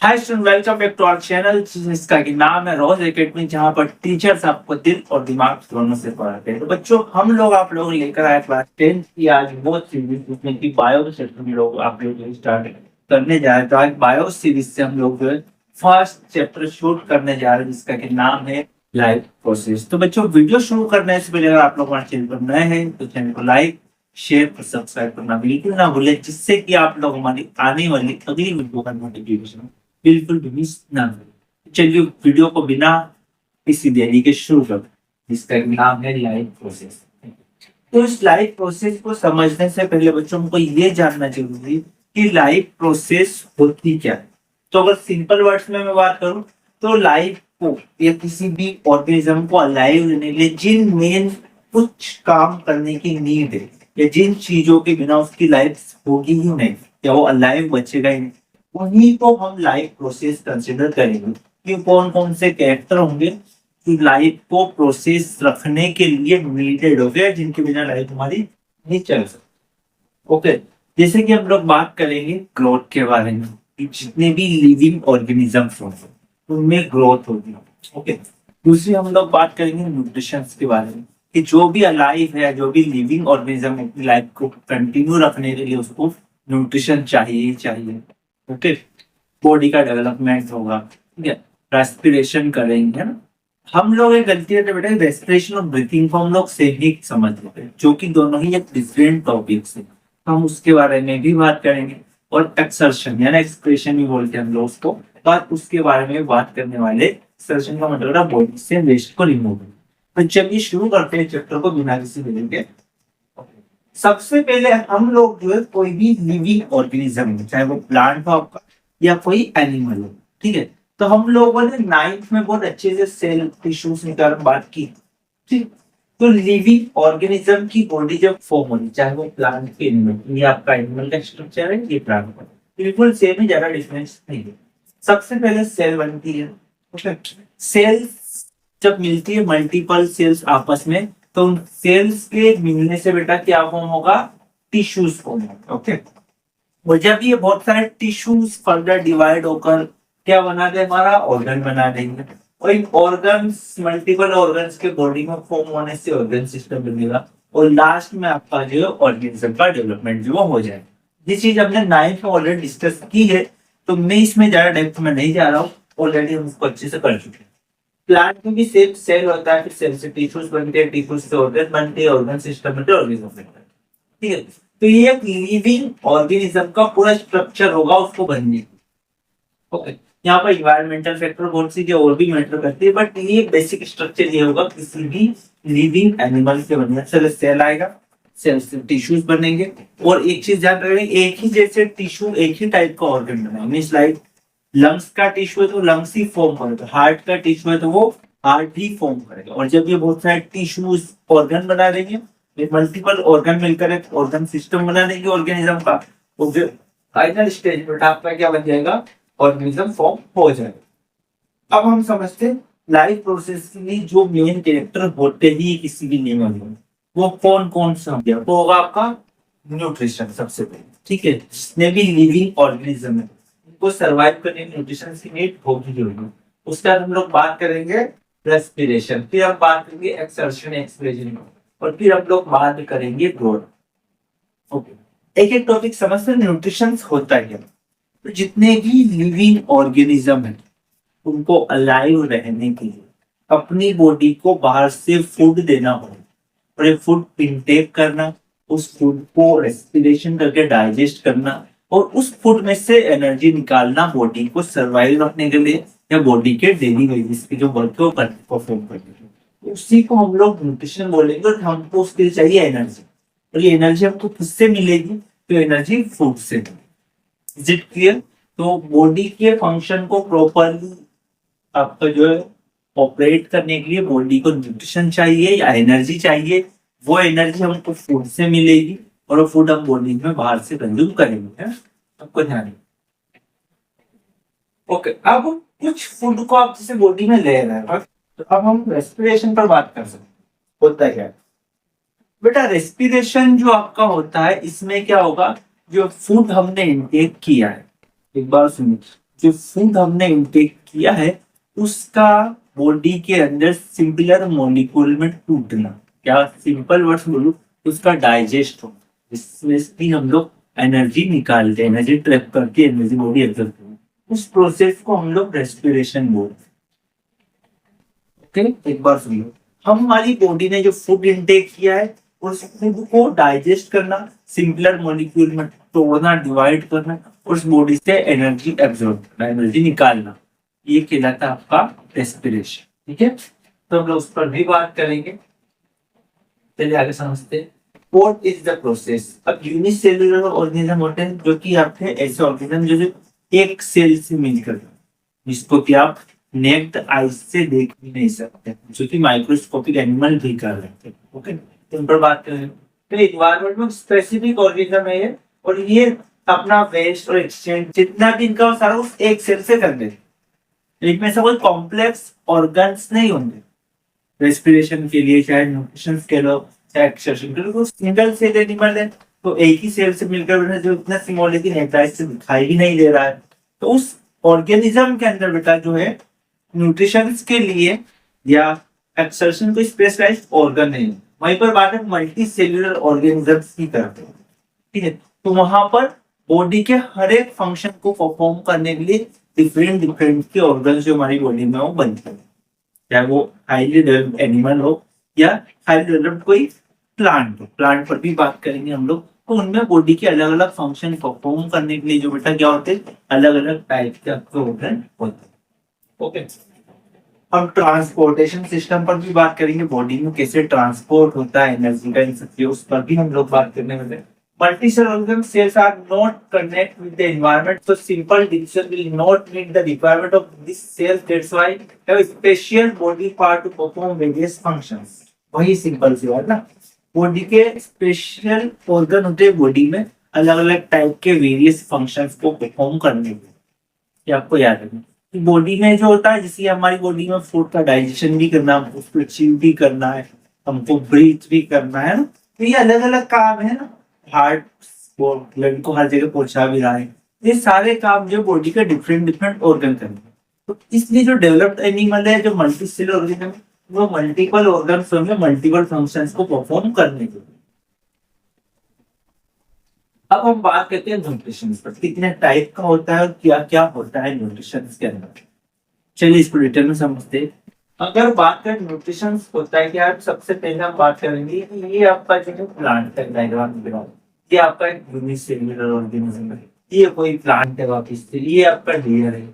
Hi student, welcome back to our channel जिसका कि नाम है रोज एकेडमी, जहां पर टीचर्स आपको दिल और दिमाग दोनों से पढ़ाते हैं। तो बच्चों, हम लोग आप लोग लेकर आए क्लास 10 की आज वो सीरीज जिसमें कि बायो के सेक्टर में लोग आप लोग स्टार्ट करने जा रहे हैं। तो आज बायो सीरीज से हम लोग जो है फर्स्ट चैप्टर शूट करने जा रहे हैं जिसका कि नाम है लाइफ प्रोसेस। तो बच्चों, वीडियो शुरू करने से पहले अगर आप लोग हमारे चैनल पर नए हैं तो चैनल को लाइक शेयर और सब्सक्राइब करना बिल्कुल ना भूलें, जिससे कि आप लोग हमारी आने वाली अगली वीडियो का नोटिफिकेशन बिल्कुल भी मिस ना करें। चलिए वीडियो को बिना किसी देरी के शुरू कर, जिसका नाम है लाइफ प्रोसेस। तो इस लाइफ प्रोसेस को समझने से पहले बच्चों को ये जानना जरूरी है कि लाइफ प्रोसेस होती क्या है। तो अगर सिंपल वर्ड्स में मैं बात करूं तो लाइफ को या किसी भी ऑर्गेनिज्म को अलाइव रहने के लिए जिन मेन कुछ काम करने की नीड है या जिन चीजों के बिना उसकी लाइफ होगी ही नहीं या वो अलाइव बचेगा ही नहीं, उन्हीं को हम लाइफ प्रोसेस कंसिडर करेंगे कि कौन कौन से कैरेक्टर होंगे कि लाइफ को प्रोसेस रखने के लिए नीडेड हो गया, जिनके बिना लाइफ हमारी नहीं चल सकती। ओके, जैसे कि हम लोग बात करेंगे ग्रोथ के बारे में कि जितने भी लिविंग ऑर्गेनिजम्स होंगे उनमें ग्रोथ होगी। ओके, दूसरी हम लोग बात करेंगे न्यूट्रिशन के बारे में कि जो भी अलाइव है, जो भी लिविंग ऑर्गेनिज्म अपनी लाइफ को कंटिन्यू रखने के लिए उसको न्यूट्रिशन चाहिए ही चाहिए। ओके, बॉडी का डेवलपमेंट होगा, ठीक है, रेस्पिरेशन करेंगे, है ना। हम लोग एक गलती करते बेटा, रेस्पिरेशन और ब्रीथिंग को हम लोग सेम ही समझ लेते हैं, जो कि दोनों ही एक डिफरेंट टॉपिक्स है। हम उसके बारे में भी बात करेंगे। और एक्सर्शन यानी एक्सप्रेशन भी बोलते हैं हम लोग उसको, पर उसके बारे में बात करने वाले एक्सर्शन का मतलब है बॉडी से वेस्ट को रिमूव। तो चलिए शुरू करते हैं चैप्टर को बिना किसी देरी के। सबसे पहले हम लोग जो है कोई भी लिविंग ऑर्गेनिज्म है, चाहे वो प्लांट हो आपका या कोई एनिमल हो, ठीक है। तो हम लोगों ने नाइन्थ में बहुत अच्छे से सेल टिश्यूज के बारे में बात की, ठीक। तो लिविंग ऑर्गेनिज्म की बॉडी जब फॉर्म होनी, चाहे वो प्लांट के एनिमल, ये आपका एनिमल का स्ट्रक्चर है, ये प्लांट का, बिल्कुल सेम ही, ज्यादा डिफरेंस नहीं है। सबसे पहले सेल बनती है। ओके, सेल्स जब मिलती है मल्टीपल सेल्स आपस में, तो उन सेल्स के मिलने से बेटा क्या फॉर्म होगा, टिश्यूज फॉर्म होगा। ओके, और जब ये बहुत सारे टिश्यूज फर्दर डिवाइड होकर क्या बना दे, हमारा ऑर्गन बना देंगे। और इन ऑर्गन्स, मल्टीपल ऑर्गन्स के बॉडी में फॉर्म होने से ऑर्गन सिस्टम बनेगा और लास्ट में आपका जो है ऑर्गेनिज्म का डेवलपमेंट जो हो जाए। ये चीज हमने नाइन्थ में ऑलरेडी डिस्कस की है, तो मैं इसमें ज्यादा डेप्थ में नहीं जा रहा हूँ, ऑलरेडी हम उसको अच्छे से कर चुके हैं। प्लांट में भी सेम सेल होता है, फिर सेल से टिश्यूज बनते हैं, टिश्यूज से ऑर्गन बनते हैं, ऑर्गन सिस्टम बनते हैं, ऑर्गेनिज्म बनता है, ठीक है। तो ये एक लिविंग ऑर्गेनिज्म का पूरा स्ट्रक्चर होगा उसको बनने की। ओके, यहाँ पर इन्वायरमेंटल फैक्टर बहुत सी और भी मैटर करती है, बट ये बेसिक स्ट्रक्चर ये होगा किसी भी लिविंग एनिमल के बनने से। सेल आएगा, सेल से टिश्यूज बनेंगे, और एक चीज ध्यान रखें, एक ही जैसे टिश्यू एक ही टाइप का ऑर्गन बनेगा। मीन्स लाइक लंग्स का टिश्यू है तो लंग्स ही फॉर्म करेगा, हार्ट का टिश्यू है तो वो हार्ट ही फॉर्म करेगा। और जब ये बहुत सारे टिश्यूज ऑर्गन बना देंगे, मल्टीपल ऑर्गन मिलकर एक ऑर्गन सिस्टम बना देंगे ऑर्गेनिज्म का, और जो फाइनल स्टेज पर आपका क्या बन जाएगा, ऑर्गेनिज्म फॉर्म हो जाएगा। अब हम समझते हैं लाइफ प्रोसेस में जो मेन कैरेक्टर होते ही किसी भी एनिमल में, वो कौन कौन सा हो गया, वो होगा आपका न्यूट्रिशन सबसे पहले, ठीक है। जितने भी लिविंग ऑर्गेनिज्म है उनको सर्वाइव करने में न्यूट्रिशन की नीड होगी जरूरी। उसके बाद हम लोग बात करेंगे रेस्पिरेशन, फिर हम बात करेंगे एक्सर्शन एक्सप्रेशन, और फिर हम लोग बात करेंगे ग्रोथ। ओके, एक एक टॉपिक समझते हैं। न्यूट्रिशन होता है क्या, तो जितने भी लिविंग ऑर्गेनिज्म है उनको अलाइव रहने के लिए अपनी बॉडी को बाहर से फूड देना होगा, और ये फूड इनटेक करना, उस फूड को रेस्पिरेशन करके डाइजेस्ट करना, और उस फूड में से एनर्जी निकालना बॉडी को सर्वाइव रखने के लिए या बॉडी के डेली वेजेस की जो वर्क है वो परफॉर्म करने के लिए, उसी को हम लोग न्यूट्रिशन बोलेंगे। और हमको उसके लिए चाहिए एनर्जी, और ये एनर्जी हमको किससे मिलेगी, तो एनर्जी फूड से। Is it clear. तो बॉडी के फंक्शन को प्रॉपरली आपका जो है ऑपरेट करने के लिए बॉडी को न्यूट्रिशन चाहिए या एनर्जी चाहिए। वो एनर्जी हमको फूड से मिलेगी, और वो फूड हम बॉडी में बाहर से कंज्यूम करेंगे, है आपको ध्यान। ओके, अब कुछ फूड को आप जैसे बॉडी में ले रहे हैं, तो अब हम रेस्पिरेशन पर बात कर सकते हैं। होता है क्या बेटा, रेस्पिरेशन जो आपका होता है इसमें क्या होगा, जो फूड हमने इनटेक किया है, एक बार सुनिए, जो फूड हमने इंटेक किया है उसका बॉडी के अंदर सिंपलर मॉलिक्यूल में टूटना, क्या सिंपल वर्ड्स बोलूं, उसका डाइजेस्ट हो, जिसमें से हम लोग एनर्जी निकालते हैं, एनर्जी ट्रैप करके एनर्जी बॉडी एब्जॉर्ब करते हैं, उस प्रोसेस को हम लोग रेस्पिरेशन बोलते हैं। ओके, एक बार सुनिए, हमारी बॉडी ने जो फूड इंटेक किया है उस फूड को डाइजेस्ट करना, सिंपलर मॉलिक्यूल में तोड़ना, डिवाइड करना, उस बॉडी से एनर्जी एब्जॉर्ब करना, एनर्जी निकालना, ये कहलाता है आपका रेस्पिरेशन। ठीक है, तो हम लोग उस पर भी बात करेंगे। चलिए आगे समझते हैं व्हाट इज द प्रोसेस। अब यूनिसेल्युलर ऑर्गेनिज्म होते हैं जो कि आपके ऐसे ऑर्गेनिज्म जो एक सेल से मिलकर, जिसको कि आप नेक्ड आई से देख भी नहीं सकते, जो कि माइक्रोस्कोपिक एनिमल भी कर रहे हैं। ओके, इन पर बात करें तो इन्वायरमेंट में स्पेसिफिक ऑर्गेनिज्म है ये, और ये अपना वेस्ट और एक्सचेंज जितना भी इनका सारा उस एक सेल से कर देते, इनमें से कोई कॉम्प्लेक्स ऑर्गन्स नहीं होंगे रेस्पिरेशन के लिए, चाहे न्यूट्रिशन के लो चाहे एक्सर्शन के लो, सिंगल सेल एनिमल है तो एक ही सेल से मिलकर बना, जो इतना स्मॉल लेकिन हेप्टाइड से दिखाई भी नहीं दे रहा है। तो उस ऑर्गेनिज्म के अंदर बेटा जो है न्यूट्रिशन के लिए या एक्सर्शन को स्पेशलाइज्ड ऑर्गन नहीं है। वहीं पर बात है मल्टी सेल्यूलर ऑर्गेनिजम्स की करते हैं। ठीक है, तो वहां पर बॉडी के हर एक फंक्शन को परफॉर्म करने के लिए डिफरेंट डिफरेंट के ऑर्गन जो हमारी बॉडी में वो बनते हैं, चाहे वो हाईली डेवलप्ड एनिमल हो या हाईली डेवलप्ड कोई प्लांट हो। प्लांट पर भी बात करेंगे हम लोग, तो उनमें बॉडी के अलग अलग फंक्शन परफॉर्म करने के लिए जो बेटा क्या होते हैं, अलग अलग टाइप के आपके ऑर्गन होते हैं। ओके, हम ट्रांसपोर्टेशन सिस्टम पर भी बात करेंगे, बॉडी में कैसे ट्रांसपोर्ट होता है एनर्जी का, इन सब चीजों पर भी हम लोग बात करने वाले हैं। Multicellular organisms cells are not connect with the environment, so simple division will not meet the requirement of this cell. That's why have a special body part to perform various functions. वही simple सी बात ना, body के special organ होते हैं body में अलग अलग type के वेरियस फंक्शंस को परफॉर्म करने के लिए। ये आपको याद रखना, बॉडी में जो होता है, जैसे हमारी बॉडी में फूड का डाइजेशन भी करना, उसको च्यू भी करना है, हमको ब्रीथ भी करना है ना, तो ये अलग अलग काम है ना। हार्ट ब्लड को हर जगह पहुंचा भी रहा है, ये सारे काम जो बॉडी के डिफरेंट डिफरेंट ऑर्गन करते हैं। तो इसलिए जो डेवलप्ड एनिमल है, जो मल्टी सेलुलर ऑर्गेनिज्म है, वो मल्टीपल ऑर्गन्स होंगे मल्टीपल फंक्शंस को परफॉर्म करने के लिए। अब हम बात करते हैं न्यूट्रिशन पर, कितने टाइप का होता है और क्या क्या होता है न्यूट्रिशन के अंदर। चलिए इसको डिटेल में समझते हैं। अगर बात करें न्यूट्रिशन होता है क्या, सबसे पहले हम बात करेंगे ये आपका जो प्लांट का डायग्राम, ये आपका एक यूनिसेल्युलर ऑर्गेनिज्म है, ये कोई प्लांट है वापिस से, ये आपका लेयर है,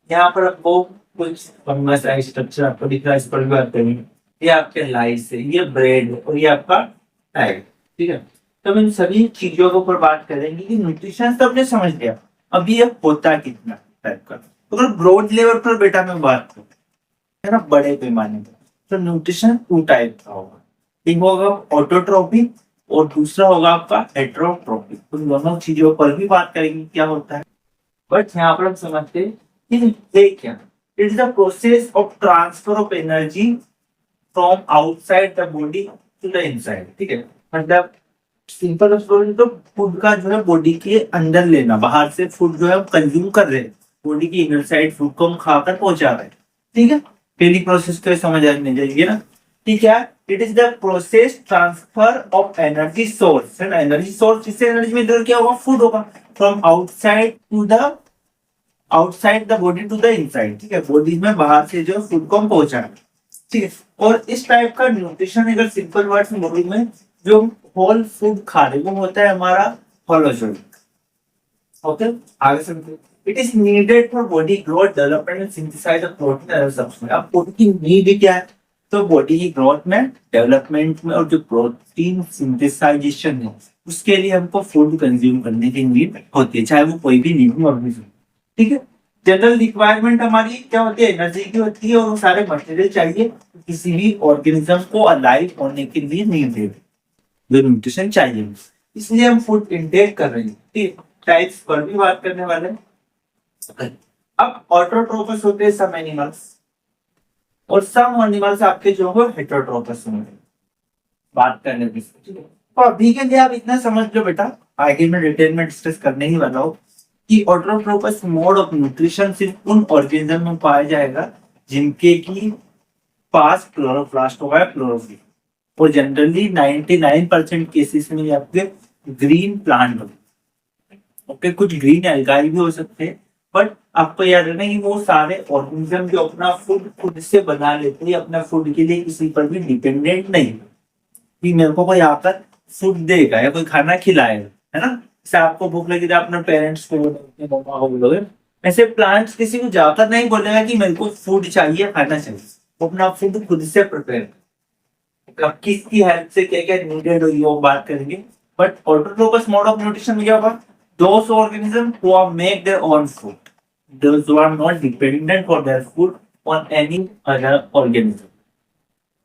यहाँ पर आपको कुछ फंगस स्ट्रक्चर आपको दिख रहा है, इस पर भी बात करेंगे। ये आपके लाइस है, ये ब्रेड और ये आपका टाइप। ठीक है, तो हम इन सभी चीजों के ऊपर बात करेंगे कि न्यूट्रिशन तो आपने समझ लिया, अब ये होता कितना टाइप का। तो अगर ब्रॉड लेवल पर बेटा मैं बात करूँ है ना, बड़े पैमाने पर, तो न्यूट्रिशन 2 टाइप का होगा, एक होगा ऑटोट्रोपिक और दूसरा होगा आपका हेटेरोट्रोपिक। उन दोनों चीजों पर भी बात करेंगे क्या होता है, बट यहाँ पर हम समझते हैं कि क्या it is the process of transfer of energy from outside the body to the inside. ठीक है, मतलब सिंपल तो फूड का जो है बॉडी के अंदर लेना, बाहर से फूड जो है हम कंज्यूम कर रहे हैं, बॉडी की इनर साइड फूड को हम खाकर पहुंचा रहे हैं। ठीक है, पहली प्रोसेस तो समझ आने जाएगी ना। ठीक है, it is the process transfer of energy source, है ना, एनर्जी सोर्स, जिससे एनर्जी में क्या होगा, फूड होगा, from outside the body to the inside. ठीक है, बॉडी में बाहर से जो फूड को हम पहुंचाना। ठीक है, और इस टाइप का न्यूट्रिशन अगर सिंपल वर्ड्स में बॉडी में जो होल फूड खा रहे वो होता है हमारा होलोजोनिक। ओके, आगे समझते। It is needed for body growth, development and synthesize of protein and substance. अब प्रोटीन की नीड क्या है, तो बॉडी की ग्रोथ में, डेवलपमेंट में, और जो प्रोटीन सिंथेसाइजेशन है उसके लिए हमको फूड कंज्यूम करने की नीड होती है, चाहे वो कोई भी लिविंग ऑर्गेनिज्म। ठीक है, जनरल रिक्वायरमेंट हमारी क्या होती है, एनर्जी की होती है, और वो सारे मटेरियल चाहिए किसी भी ऑर्गेनिज्म को अलाइव होने के लिए नीड है, जो न्यूट्रिशन चाहिए, इसलिए हम फूड इंटेक कर रहे हैं। ठीक, टाइप्स पर भी बात करने वाले हैं। अब ऑटोट्रोपस होते हैं सम एनिमल्स, और सम एनिमल्स आपके जो हो हेटेरोट्रोपस होंगे, बात करने की। तो अभी के लिए आप इतना समझ लो बेटा, आगे में डिटेल में डिस्कस करने ही वाला हो कि ऑटोट्रोफस मोड ऑफ न्यूट्रिशन सिर्फ उन ऑर्गेनिज्म में पाया जाएगा जिनके की पास क्लोरोप्लास्ट होगा, क्लोरोफिल। और जनरली 99% केसेस में आपके ग्रीन प्लांट होते हैं। ओके, कुछ ग्रीन एल्गाई भी हो सकते हैं, बट आपको याद रखना कि वो सारे ऑर्गेनिज्म जो अपना फूड खुद से बना लेते हैं, अपना फूड के लिए किसी पर भी डिपेंडेंट नहीं है कि मेरे को कोई आकर फूड देगा या कोई खाना खिलाएगा, है ना। जैसे आपको भूख लगी तो अपने पेरेंट्स को बोलोगे, ऐसे प्लांट्स किसी को जाकर नहीं बोलेगा कि मेरे को फूड चाहिए, खाना चाहिए। वो अपना फूड खुद से प्रिपेयर, कब किसकी हेल्प से क्या क्या नीडेड होगी वो बात करेंगे। But autotrophs mode of nutrition में क्या होगा, those organism who are make their own food, those who are not dependent for their food on any other organism.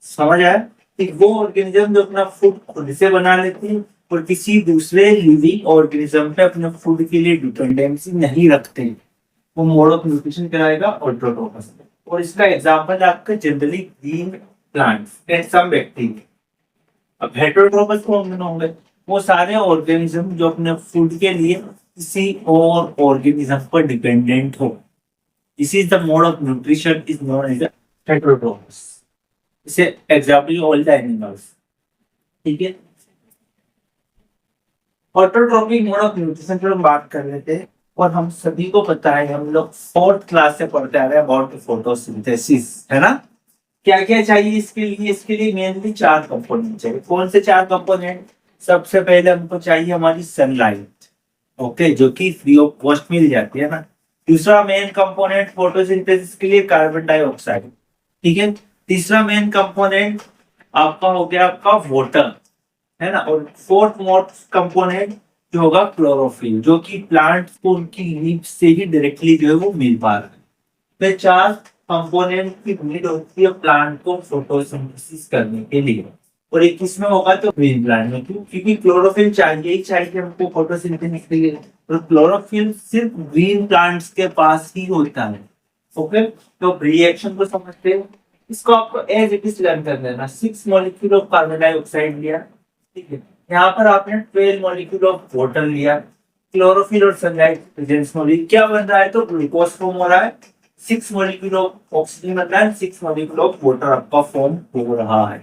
समझ आया कि वो ऑर्गेनिज्म जो अपना फूड खुद से बना लेते हैं और किसी दूसरे लिविंग ऑर्गेनिज्म पे अपने फूड के लिए डिपेंडेंसी नहीं रखते, वो मोड ऑफ न्यूट्रिशन कराएगा ऑटोट्रोफस। और इसका एग्जांपल आपका generally green plants and some bacteria. अब हेटेरोट्रोफस कौन होंगे, वो सारे ऑर्गेनिज्म जो अपने फूड के लिए किसी और ऑर्गेनिज्म पर डिपेंडेंट हो। This is the mode of nutrition is known as heterotrophs. इसे एग्जांपल ऑल द एनिमल्स, ठीक है। ऑटोट्रोफिक मोड ऑफ न्यूट्रिशन पर हम बात कर लेते हैं। और हम सभी को पता है, हम लोग 4th क्लास से पढ़ते आ रहे हैं अबाउट फोटोसिंथेसिस, है ना। क्या क्या चाहिए इसके लिए, इसके लिए मेनली 4 कंपोनेंट चाहिए। कौन से 4 कंपोनेंट, सबसे पहले हमको चाहिए हमारी सनलाइट, ओके, जो कि फ्री ऑफ कॉस्ट मिल जाती है ना। दूसरा मेन कंपोनेंट फोटोसिंथेसिस के लिए कार्बन डाइऑक्साइड, ठीक है। तीसरा मेन कंपोनेंट आपका हो गया आपका वाटर, है ना। और 4th मोस्ट कंपोनेंट जो होगा क्लोरोफिल, जो कि प्लांट को उनकी लीफ से ही डायरेक्टली जो है वो मिल पा रहा है। फिर 4 कंपोनेंट की नीड होती है प्लांट को फोटोसिंथेसिस करने के लिए। और एक किसमें होगा तो ग्रीन प्लांट में, क्योंकि क्लोरोफिल चाहिए ही चाहिए हमको फोटोसिंथेसिस के लिए। और क्लोरोफिल सिर्फ ग्रीन प्लांट्स के पास ही होता है। ओके, तो रिएक्शन को समझते हैं। इसको आपको एज इट इज लर्न कर लेना। 6 मॉलिक्यूल ऑफ कार्बन डाइऑक्साइड लिया, ठीक है। यहाँ पर आपने 12 मॉलिक्यूल ऑफ वाटर लिया, क्लोरोफिल और सनलाइट प्रेजेंस में क्या बन रहा है तो ग्लूकोज फॉर्म हो रहा है। 6 मॉलिक्यूल ऑफ ऑक्सीजन बन रहा है, 6 मॉलिक्यूल ऑफ वाटर आपका फॉर्म हो रहा है,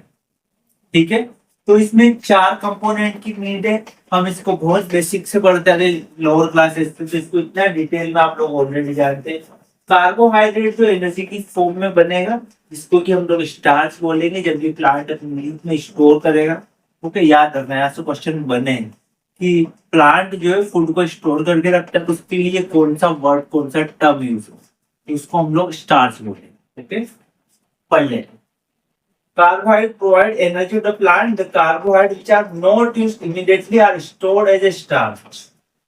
ठीक है। तो इसमें 4 कंपोनेंट की नीड है। हम इसको बहुत बेसिक से पढ़ते हैं लोअर क्लासेस, तो इसको इतना डिटेल में आप लोग ऑलरेडी जानते हैं। कार्बोहाइड्रेट जो एनर्जी की फॉर्म में बनेगा, जिसको कि हम लोग स्टार्च बोलेंगे, जब भी प्लांट अपनी नीड में स्टोर करेगा। ओके, याद रखना है, ऐसे क्वेश्चन बने कि प्लांट जो है फूड को स्टोर करके रखता है, तो उसके लिए कौन सा वर्ड, कौन सा टर्म यूज हो, इसको हम लोग स्टार्च बोलेंगे। ओके, पढ़ लें। Carbohydrates provide energy to the plant. The carbohydrates which are not used immediately are stored as a starch.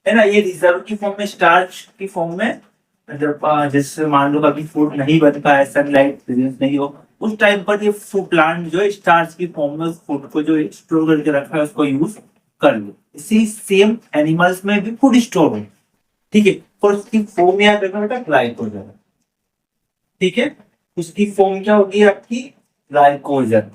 है ना, ये रिजर्व की फॉर्म में, स्टार्च की फॉर्म में। मतलब जैसे मान लो कभी फूड नहीं बन पाया, सनलाइट प्रेजेंस नहीं हो, उस टाइम पर ये प्लांट जो है स्टार्च की फॉर्म में फूड को जो स्टोर करके रखा है उसको यूज कर लो। इसी सेम एनिमल्स में भी फूड स्टोर हो, ठीक है। और उसकी फॉर्म याद रखना बेटा ग्लाइकोजन, ठीक है। उसकी फॉर्म क्या होगी आपकी ग्लाइकोजन।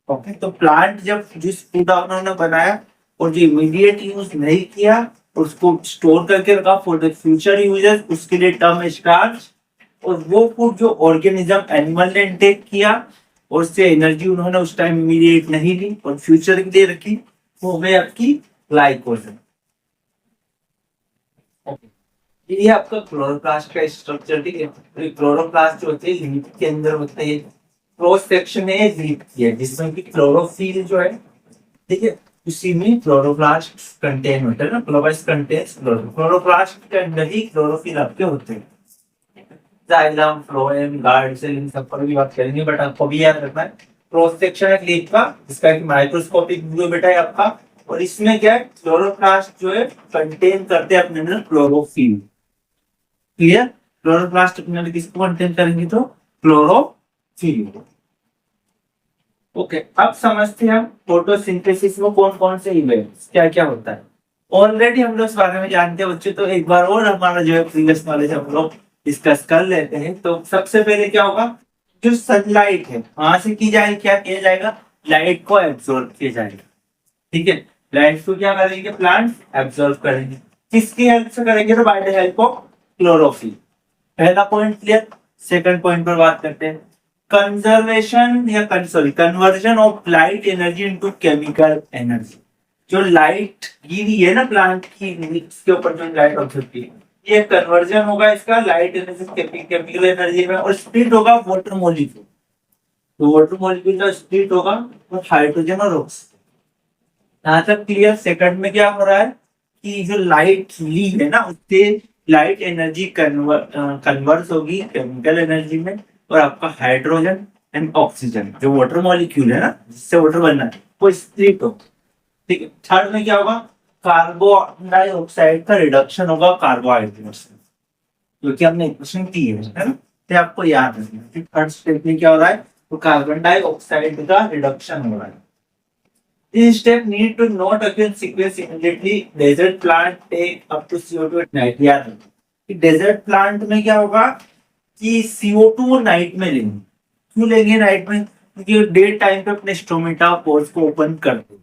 ओके, तो प्लांट जब जिस फूड उन्होंने बनाया और जो इमीडिएट यूज नहीं किया, उसको स्टोर करके रखा फॉर द फ्यूचर यूजेस, उसके लिए टर्म स्टार्च। और वो फूड जो ऑर्गेनिज्म एनिमल ने इंटेक किया और उससे एनर्जी उन्होंने उस टाइम इमीडिएट नहीं ली और फ्यूचर के लिए रखी, वो हो गई आपकी ग्लाइकोजन। ये आपका क्लोरोप्लास्ट का स्ट्रक्चर, ठीक है। तो क्लोरोप्लास्ट जो होते हैं लीफ के अंदर होते हैं, क्रॉस सेक्शन है लीफ की है, जिसमें कि क्लोरोफिल जो है, ठीक है, उसी में क्लोरोप्लास्ट कंटेन होता है ना। क्लोरोप्लास्ट कंटेन्स क्लोरोप्लास्ट के अंदर ही क्लोरोफिल आपके होते हैं। जाइलम, फ्लोएम, गार्ड सेल, इन सब पर भी बात करेंगे, बट आपको भी याद रखना है क्रॉस सेक्शन है लीफ का, जिसका एक माइक्रोस्कोपिक व्यू बेटा है आपका। और इसमें क्या है, क्लोरोप्लास्ट जो है कंटेन करते हैं अपने अंदर क्लोरोफिल। क्लियर, क्लोरोप्लास्ट अपने अंदर किसको कंटेन करेंगे तो क्लोरोफिल। ओके, अब समझते हैं हम फोटोसिंथेसिस में कौन कौन से इवेंट्स क्या क्या होता है। ऑलरेडी हम लोग इस बारे में जानते हैं बच्चों, तो एक बार और हमारा जो है प्रीवियस नॉलेज हम लोग डिस्कस कर लेते हैं। तो सबसे पहले क्या होगा, जो सनलाइट है वहां से की जाएगी, क्या किया जाएगा, लाइट को एब्जॉर्ब किया जाएगा, ठीक है। लाइट को क्या करेंगे प्लांट एब्जॉर्ब करेंगे। किसकी हेल्प से करेंगे? तो by the help of chlorophyll. पहला पॉइंट क्लियर। सेकंड पॉइंट पर बात करते हैं, कंजर्वेशन या conversion of light energy into chemical energy. जो लाइट गिरी है ना प्लांट की, इसके ऊपर जो लाइट ऑब्जर्व की, ये कन्वर्जन होगा इसका लाइट एनर्जी केमिकल एनर्जी में, और स्प्लिट होगा वाटर मॉलिक्यूल। तो वाटर मॉलिक्यूल का स्प्लिट होगा तो हाइड्रोजन और ऑक्सीजन। यहाँ तक क्लियर। सेकंड में क्या हो रहा है कि जो लाइट ली है ना, उससे लाइट एनर्जी कन्वर्ट होगी केमिकल एनर्जी में, और आपका हाइड्रोजन एंड ऑक्सीजन जो वाटर मॉलिक्यूल है ना, जिससे वाटर बनना है, वो स्प्लिट हो। ठीक है। थर्ड में क्या होगा? कार्बन डाइऑक्साइड का रिडक्शन होगा कार्बोहाइड्रेट से, क्योंकि हमने इक्वेशन की है ना, तो आपको याद रखना। थर्ड स्टेप में क्या हो रहा है? तो कार्बन डाइऑक्साइड का रिडक्शन हो रहा है। This step need to not occur in sequence immediately. Desert plant take up to CO2 at night. याद रखो डेजर्ट प्लांट में क्या होगा कि CO2 नाइट में लेंगे। क्यों लेंगे नाइट में? क्योंकि डे टाइम पे अपने स्टोमेटा पोर्स को ओपन करते हैं।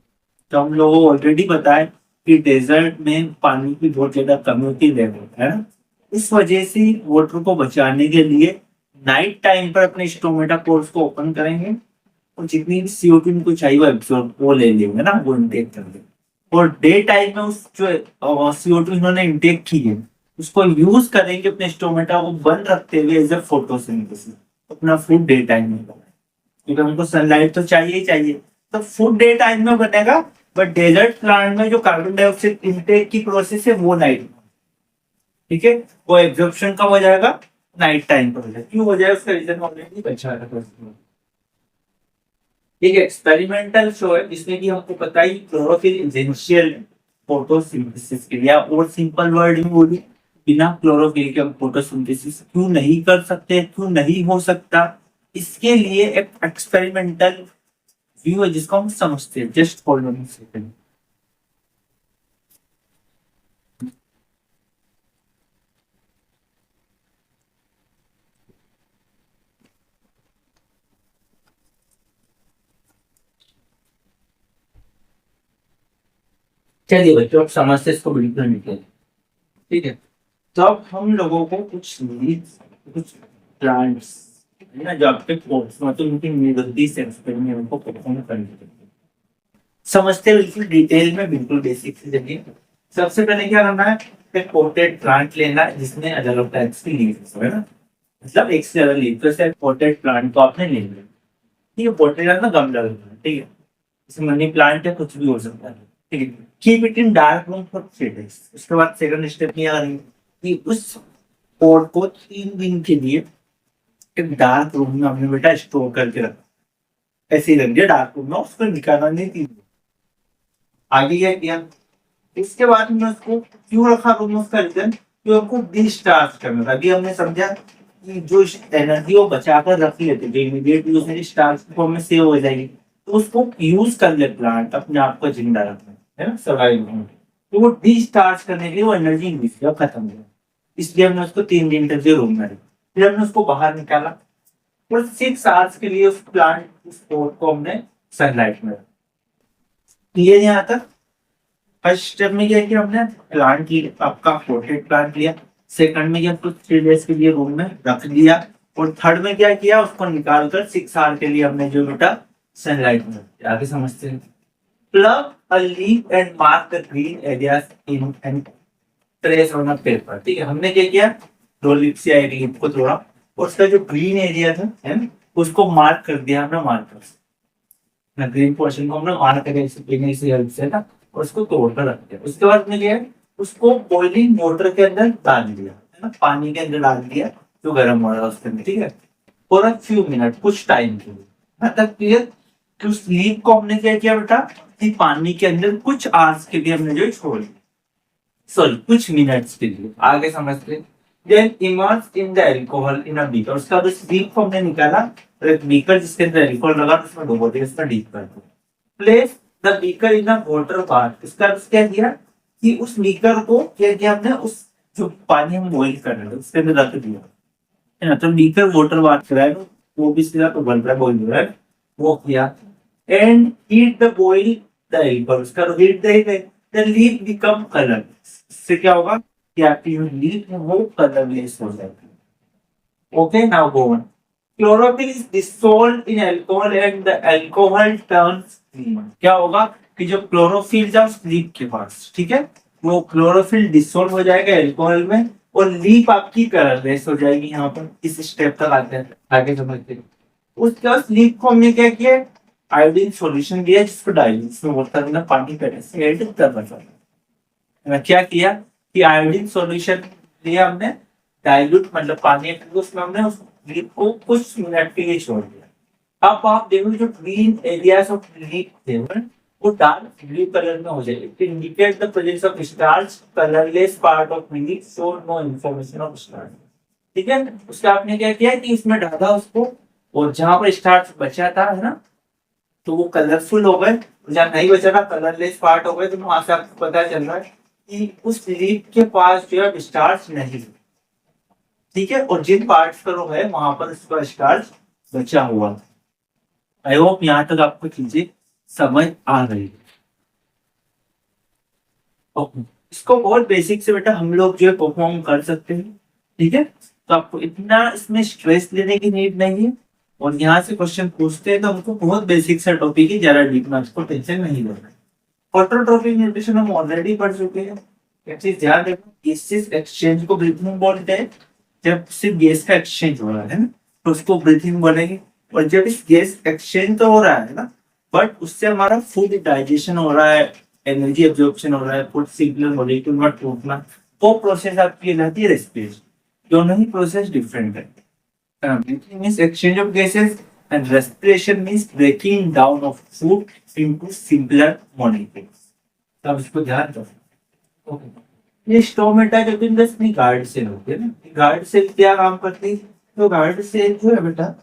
तो हम लोगों को ऑलरेडी पता है कि डेजर्ट में पानी की बहुत ज्यादा कमी होती है ना, इस वजह से वाटर को बचाने के लिए नाइट टाइम पर अपने स्टोमेटा पोर्स को ओपन करेंगे, और जितनी भी CO2 इनको चाहिए वो एब्सॉर्ब वो ले लेंगे ना, वो इनटेक कर लेंगे। और डे टाइम में उस जो CO2 इन्होंने इनटेक की है उसको यूज करेंगे अपने स्टोमेटा को बंद रखते हुए एज ए फोटोसिंथेसिस, अपना फूड डे टाइम में बनाएंगे, क्योंकि हमको सनलाइट तो चाहिए ही चाहिए। तो फूड डे टाइम में बनेगा, बट डेजर्ट प्लांट में जो कार्बन डाइऑक्साइड इनटेक की प्रोसेस है वो नाइट में। ठीक है। वो एब्जॉर्प्शन कब हो जाएगा? नाइट टाइम पर हो जाएगा। क्यों हो जाएगा? उसका रीजन ऑलरेडी बचा है। एक एक्सपेरिमेंटल शो है जिसमें कि हमको पता ही क्लोरोफिल एसेंशियल फोटोसिंथेसिस के लिए, और सिंपल वर्ड में बोली, बिना क्लोरोफिल के हम फोटोसिंथेसिस क्यों नहीं कर सकते, क्यों नहीं हो सकता, इसके लिए एक एक्सपेरिमेंटल व्यू है जिसको हम समझते हैं। Just hold on second. चलिए बच्चों, अब समझते इसको बिल्कुल निकले। ठीक है। तो अब हम लोगों को कुछ लीव्स, कुछ प्लांट्स है ना, जो आपके कोर्स मतलब उनकी निगलती से एक्सपेरिमेंट को परफॉर्म करने के लिए समझते हैं बिल्कुल डिटेल में, बिल्कुल बेसिक से। देखिए सबसे पहले क्या करना है, एक पोटेड प्लांट लेना है जिसमें अलग अलग टाइप्स की लीव्स है ना, मतलब एक से ज्यादा लीव। तो पोटेड प्लांट को आपने ले लिया। ठीक है। पोटेड ना गमला लेना है, ठीक है, इसमें मनी प्लांट है, कुछ भी हो सकता है। ठीक है। Keep it in dark room for 3 days। उसके बाद सेकंड स्टेप क्या करेंगे कि उस पोट को 3 दिन के लिए एक डार्क रूम में हमने बेटा स्टोर करके रखा। ऐसे ही रख दिया डार्क रूम में, उसको निकालना नहीं 3 दिन। आगे क्या किया? इसके बाद में उसको क्यों रखा रूम में? उसका रीजन कि आपको डिस्चार्ज करना था। अभी हमने समझा कि जो एनर्जी वो बचा कर रख लेते जो इमीडिएट यूज में डिस्चार्ज फॉर्म में सेव हो जाएगी, तो उसको यूज कर ले प्लांट अपने आप को जिंदा रखने, है ना, सर्वाइव होने। तो वो डिस्चार्ज करने के लिए वो एनर्जी खत्म हो गया, इसलिए हमने उसको 3 दिन तक रूम में रखा। फिर हमने उसको बाहर निकाला और 6 आवर्स के लिए उस प्लांट उस पोट को हमने सनलाइट में रखा। क्लियर यहाँ तक? फर्स्ट स्टेप में क्या किया हमने? प्लांट लिया, आपका पोटेड प्लांट लिया। सेकंड में क्या, कुछ 3 डेज के लिए रूम में रख दिया। और थर्ड में क्या किया, उसको निकाल कर 6 आवर के लिए हमने जो बेटा सनलाइट में रख दिया। आगे समझते हैं। Plug a leaf and mark the green areas in and trace on a paper. ठीक है। हमने क्या किया, 2 लीफ से आई लीफ को तोड़ा और उसका जो ग्रीन एरिया था है ना, उसको मार्क कर दिया हमने मार्कर से। ना ग्रीन पोर्शन को हमने मार्क करके से हेल्प से ना, और उसको तोड़ कर रख दिया। उसके बाद में क्या, उसको बॉइलिंग वाटर के अंदर डाल दिया, है ना, पानी के अंदर डाल दिया जो गर्म हो रहा है उसके अंदर। ठीक है। फॉर अ फ्यू मिनट, कुछ टाइम के लिए। मतलब क्लियर कि उस लीफ को हमने क्या किया बेटा, कि पानी के अंदर कुछ आवर्स के लिए हमने जो छोड़ दिया, सॉरी कुछ मिनट्स के लिए। आगे समझते हैं। Then immerse in the alcohol in a beaker। उसके बाद उस बीक को हमने निकाला और एक बीकर जिसके अंदर अल्कोहल लगा उसमें डुबो दिया, इसका डीप कर दिया। Place the beaker in a water bath. इसका क्या किया कि उस बीकर को क्या किया हमने, उस जो पानी हम बॉइल कर रहे थे उसके अंदर रख दिया, है ना। तो बीकर वाटर बाथ कराया, वो भी सीधा तो बन रहा है, बॉइल हो रहा है, वो किया। And heat the boil the alcohol. उसका हीट दे द लीफ बिकम कलर। इससे क्या होगा कि आपकी जो लीफ है वो कलरलेस हो जाएगी। Okay, now go on. Chlorophyll is dissolved in alcohol and the alcohol turns green. क्या होगा कि जो क्लोरोफिल था उस लीफ के पास, ठीक है, वो क्लोरोफिल डिसॉल्व हो जाएगा अल्कोहल में और लीफ आपकी कलरलेस हो जाएगी। यहाँ पर इस स्टेप तक आते हैं, आगे समझते हैं। उसके बाद लीफ को हमने क्या किया, आयोडीन सॉल्यूशन दिया जिसको डाइल्यूट में वाटर में पानी पहले से ऐड करना चाहिए। क्या किया कि आयोडीन सॉल्यूशन लिया हमने, डाइल्यूट मतलब पानी, उसमें हमने उस लीफ को कुछ मिनट के लिए छोड़ दिया। अब आप देखो जो ग्रीन एरियाज ऑफ लीफ थे वो डार्क ब्लू कलर में हो जाएगी। It indicate the presence of starch, colourless part of leaf show no information of starch. ठीक है, उसका आपने क्या किया कि इसमें डाला उसको, और जहां पर स्टार्च बचा था, है ना, तो वो कलरफुल हो गए, जहाँ नहीं बचा था कलरलेस पार्ट हो गए। तो वहां से आपको पता चल रहा है कि उस लीफ के पास जो है स्टार्च नहीं, ठीक है, और जिन पार्ट्स पर वो है वहां पर उसका स्टार्च बचा हुआ। आई होप यहाँ तक आपको चीजें समझ आ रही है। ओके, इसको बहुत बेसिक से बेटा हम लोग जो है परफॉर्म कर सकते हैं, ठीक है, तो आपको इतना इसमें स्ट्रेस लेने की नीड नहीं है। और यहाँ से क्वेश्चन पूछते हैं तो हमको बहुत बेसिक सा टॉपिक है, ज्यादा डीप में आपको टेंशन नहीं लेना है। ऑटोट्रोपिक न्यूट्रिशन हम ऑलरेडी पढ़ चुके हैं। एक चीज ध्यान रखना, गैसेस एक्सचेंज को ब्रीथिंग बोलते हैं। जब सिर्फ गैस का एक्सचेंज हो रहा है ना तो उसको ब्रीथिंग बोलेंगे। और जब इस गैस एक्सचेंज तो हो रहा है ना, बट उससे हमारा फूड डाइजेशन हो रहा है, एनर्जी एब्जॉर्प्शन हो रहा है, फूड सिग्नल मॉलिक्यूल में टूटना, वो प्रोसेस आपकी कहलाती है रेस्पिरेशन। दोनों ही प्रोसेस डिफरेंट है। Breathing means exchange of gases and respiration means breaking down of food into simpler molecules. तो आप इसको ध्यान रखो। Okay. ये स्टोमेटा जो दिन अपनी गार्ड सेल होती है ना, गार्ड सेल क्या काम करती है? तो गार्ड सेल जो है बेटा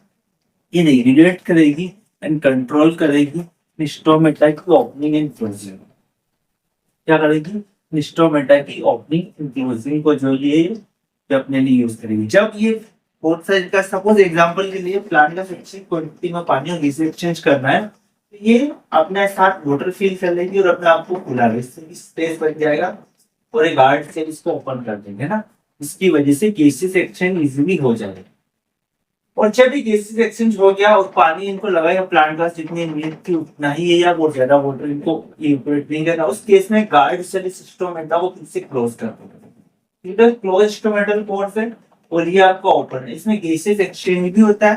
ये रेगुलेट करेगी एंड कंट्रोल करेगी स्टोमेटा की ओपनिंग एंड क्लोजिंग। क्या करेगी? स्टोमेटा की ओपनिंग एंड क्लोजिंग को जो ये अपने लिए यूज करेगी। जब ये बोथ साइड का सपोज एग्जांपल के लिए प्लांट का फिक्सिंग क्वांटिटी में पानी और गैस एक्सचेंज करना है, तो ये अपने साथ वाटर फिल कर लेगी और अपने आप को खुला स्पेस बन जाएगा और एक गार्ड से इसको ओपन कर देंगे ना, इसकी वजह से गैसेस एक्सचेंज इजीली हो जाएगा। और जब भी गैसेस एक्सचेंज हो गया और पानी इनको लगाया प्लांट का जितनी नीड थी उतना ही है या बहुत ज्यादा वाटर इनको इवैपोरेट नहीं करना, उस केस में गार्ड सेल सिस्टम है वो फिर से क्लोज कर देगा। इधर क्लोज स्टोमेटल कोर्स है और ये आपका ओपन है, इसमें गैसेस एक्सचेंज भी होता है,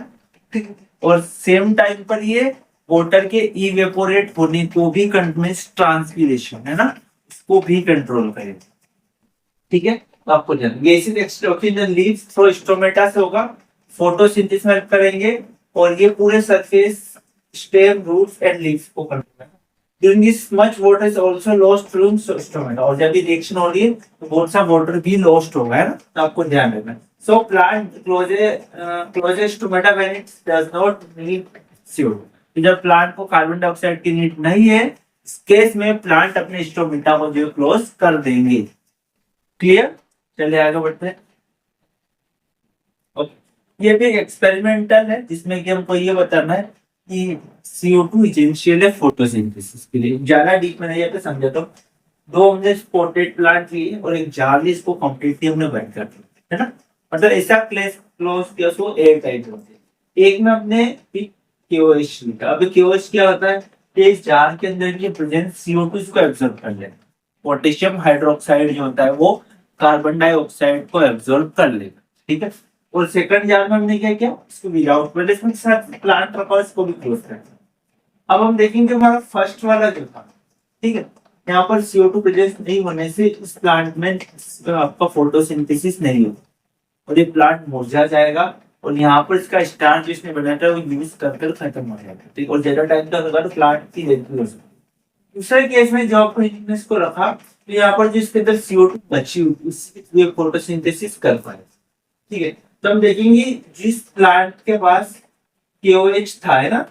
ठीक, और सेम टाइम पर ये वाटर के इवेपोरेट होने को भी ट्रांसपीरेशन है ना, इसको भी कंट्रोल करेगा। ठीक है, तो आपको जान gases extraction leaves through stomata से होगा, फोटोसिंथेसिस में हेल्प करेंगे और ये पूरे surface stem roots and leaves को कंट्रोल करेगा। During this much water is also lost through stomata, और जब भी रिएक्शन हो रही है तो बहुत सा वाटर भी लॉस्ट होगा, है ना, तो आपको ध्यान रखना है। So plant closes stomata when it does not need CO2। जब प्लांट को कार्बन डाइऑक्साइड की नीड नहीं है, इस केस में प्लांट अपने स्टोमेटा को जो क्लोज कर देंगे। क्लियर? चलिए आगे बढ़ते हैं। ये भी एक्सपेरिमेंटल है जिसमें कि हमको ये बताना है कि CO2 एसेंशियल है फोटोसिंथेसिस के लिए। ज्यादा डीप में नहीं है तो समझा, तो दो हमने स्पॉटेड प्लांट लिए और एक जाली इसको कंप्लीटली हमने बंद कर दिया, है ना, मतलब ऐसा क्लोज किया उसको एयर टाइट होते हैं। एक में हमने KOH लिखा। अब KOH क्या होता है? इस जार के अंदर की प्रेजेंट CO2 इसको एब्जॉर्ब कर लेगा। पोटेशियम हाइड्रोक्साइड जो होता है वो कार्बन डाइऑक्साइड को एब्जॉर्ब कर लेगा, ठीक है। और सेकंड जार में हमने क्या किया, इसको विदाउट प्लेसमेंट के साथ प्लांट रखा, इसको भी क्लोज कर दिया। अब हम देखेंगे हमारा फर्स्ट वाला जो था, ठीक है, यहाँ पर CO2 प्रेजेंस नहीं होने से इस प्लांट में आपका फोटोसिंथेसिस नहीं होगा और ये प्लांट मुरझा जाएगा और यहाँ पर इसका स्टार्च जिसने बनाया था वो यूज कर खत्म हो जाएगा, ठीक, और ज्यादा टाइम तक अगर प्लांट की डेथ हो सकती। दूसरे केस में जब आपने इसको रखा तो यहाँ पर जिसके अंदर CO2 बची हुई उससे फोटोसिंथेसिस कर पाए, ठीक है। तो हम देखेंगे जिस प्लांट के पास KOH था, है ना,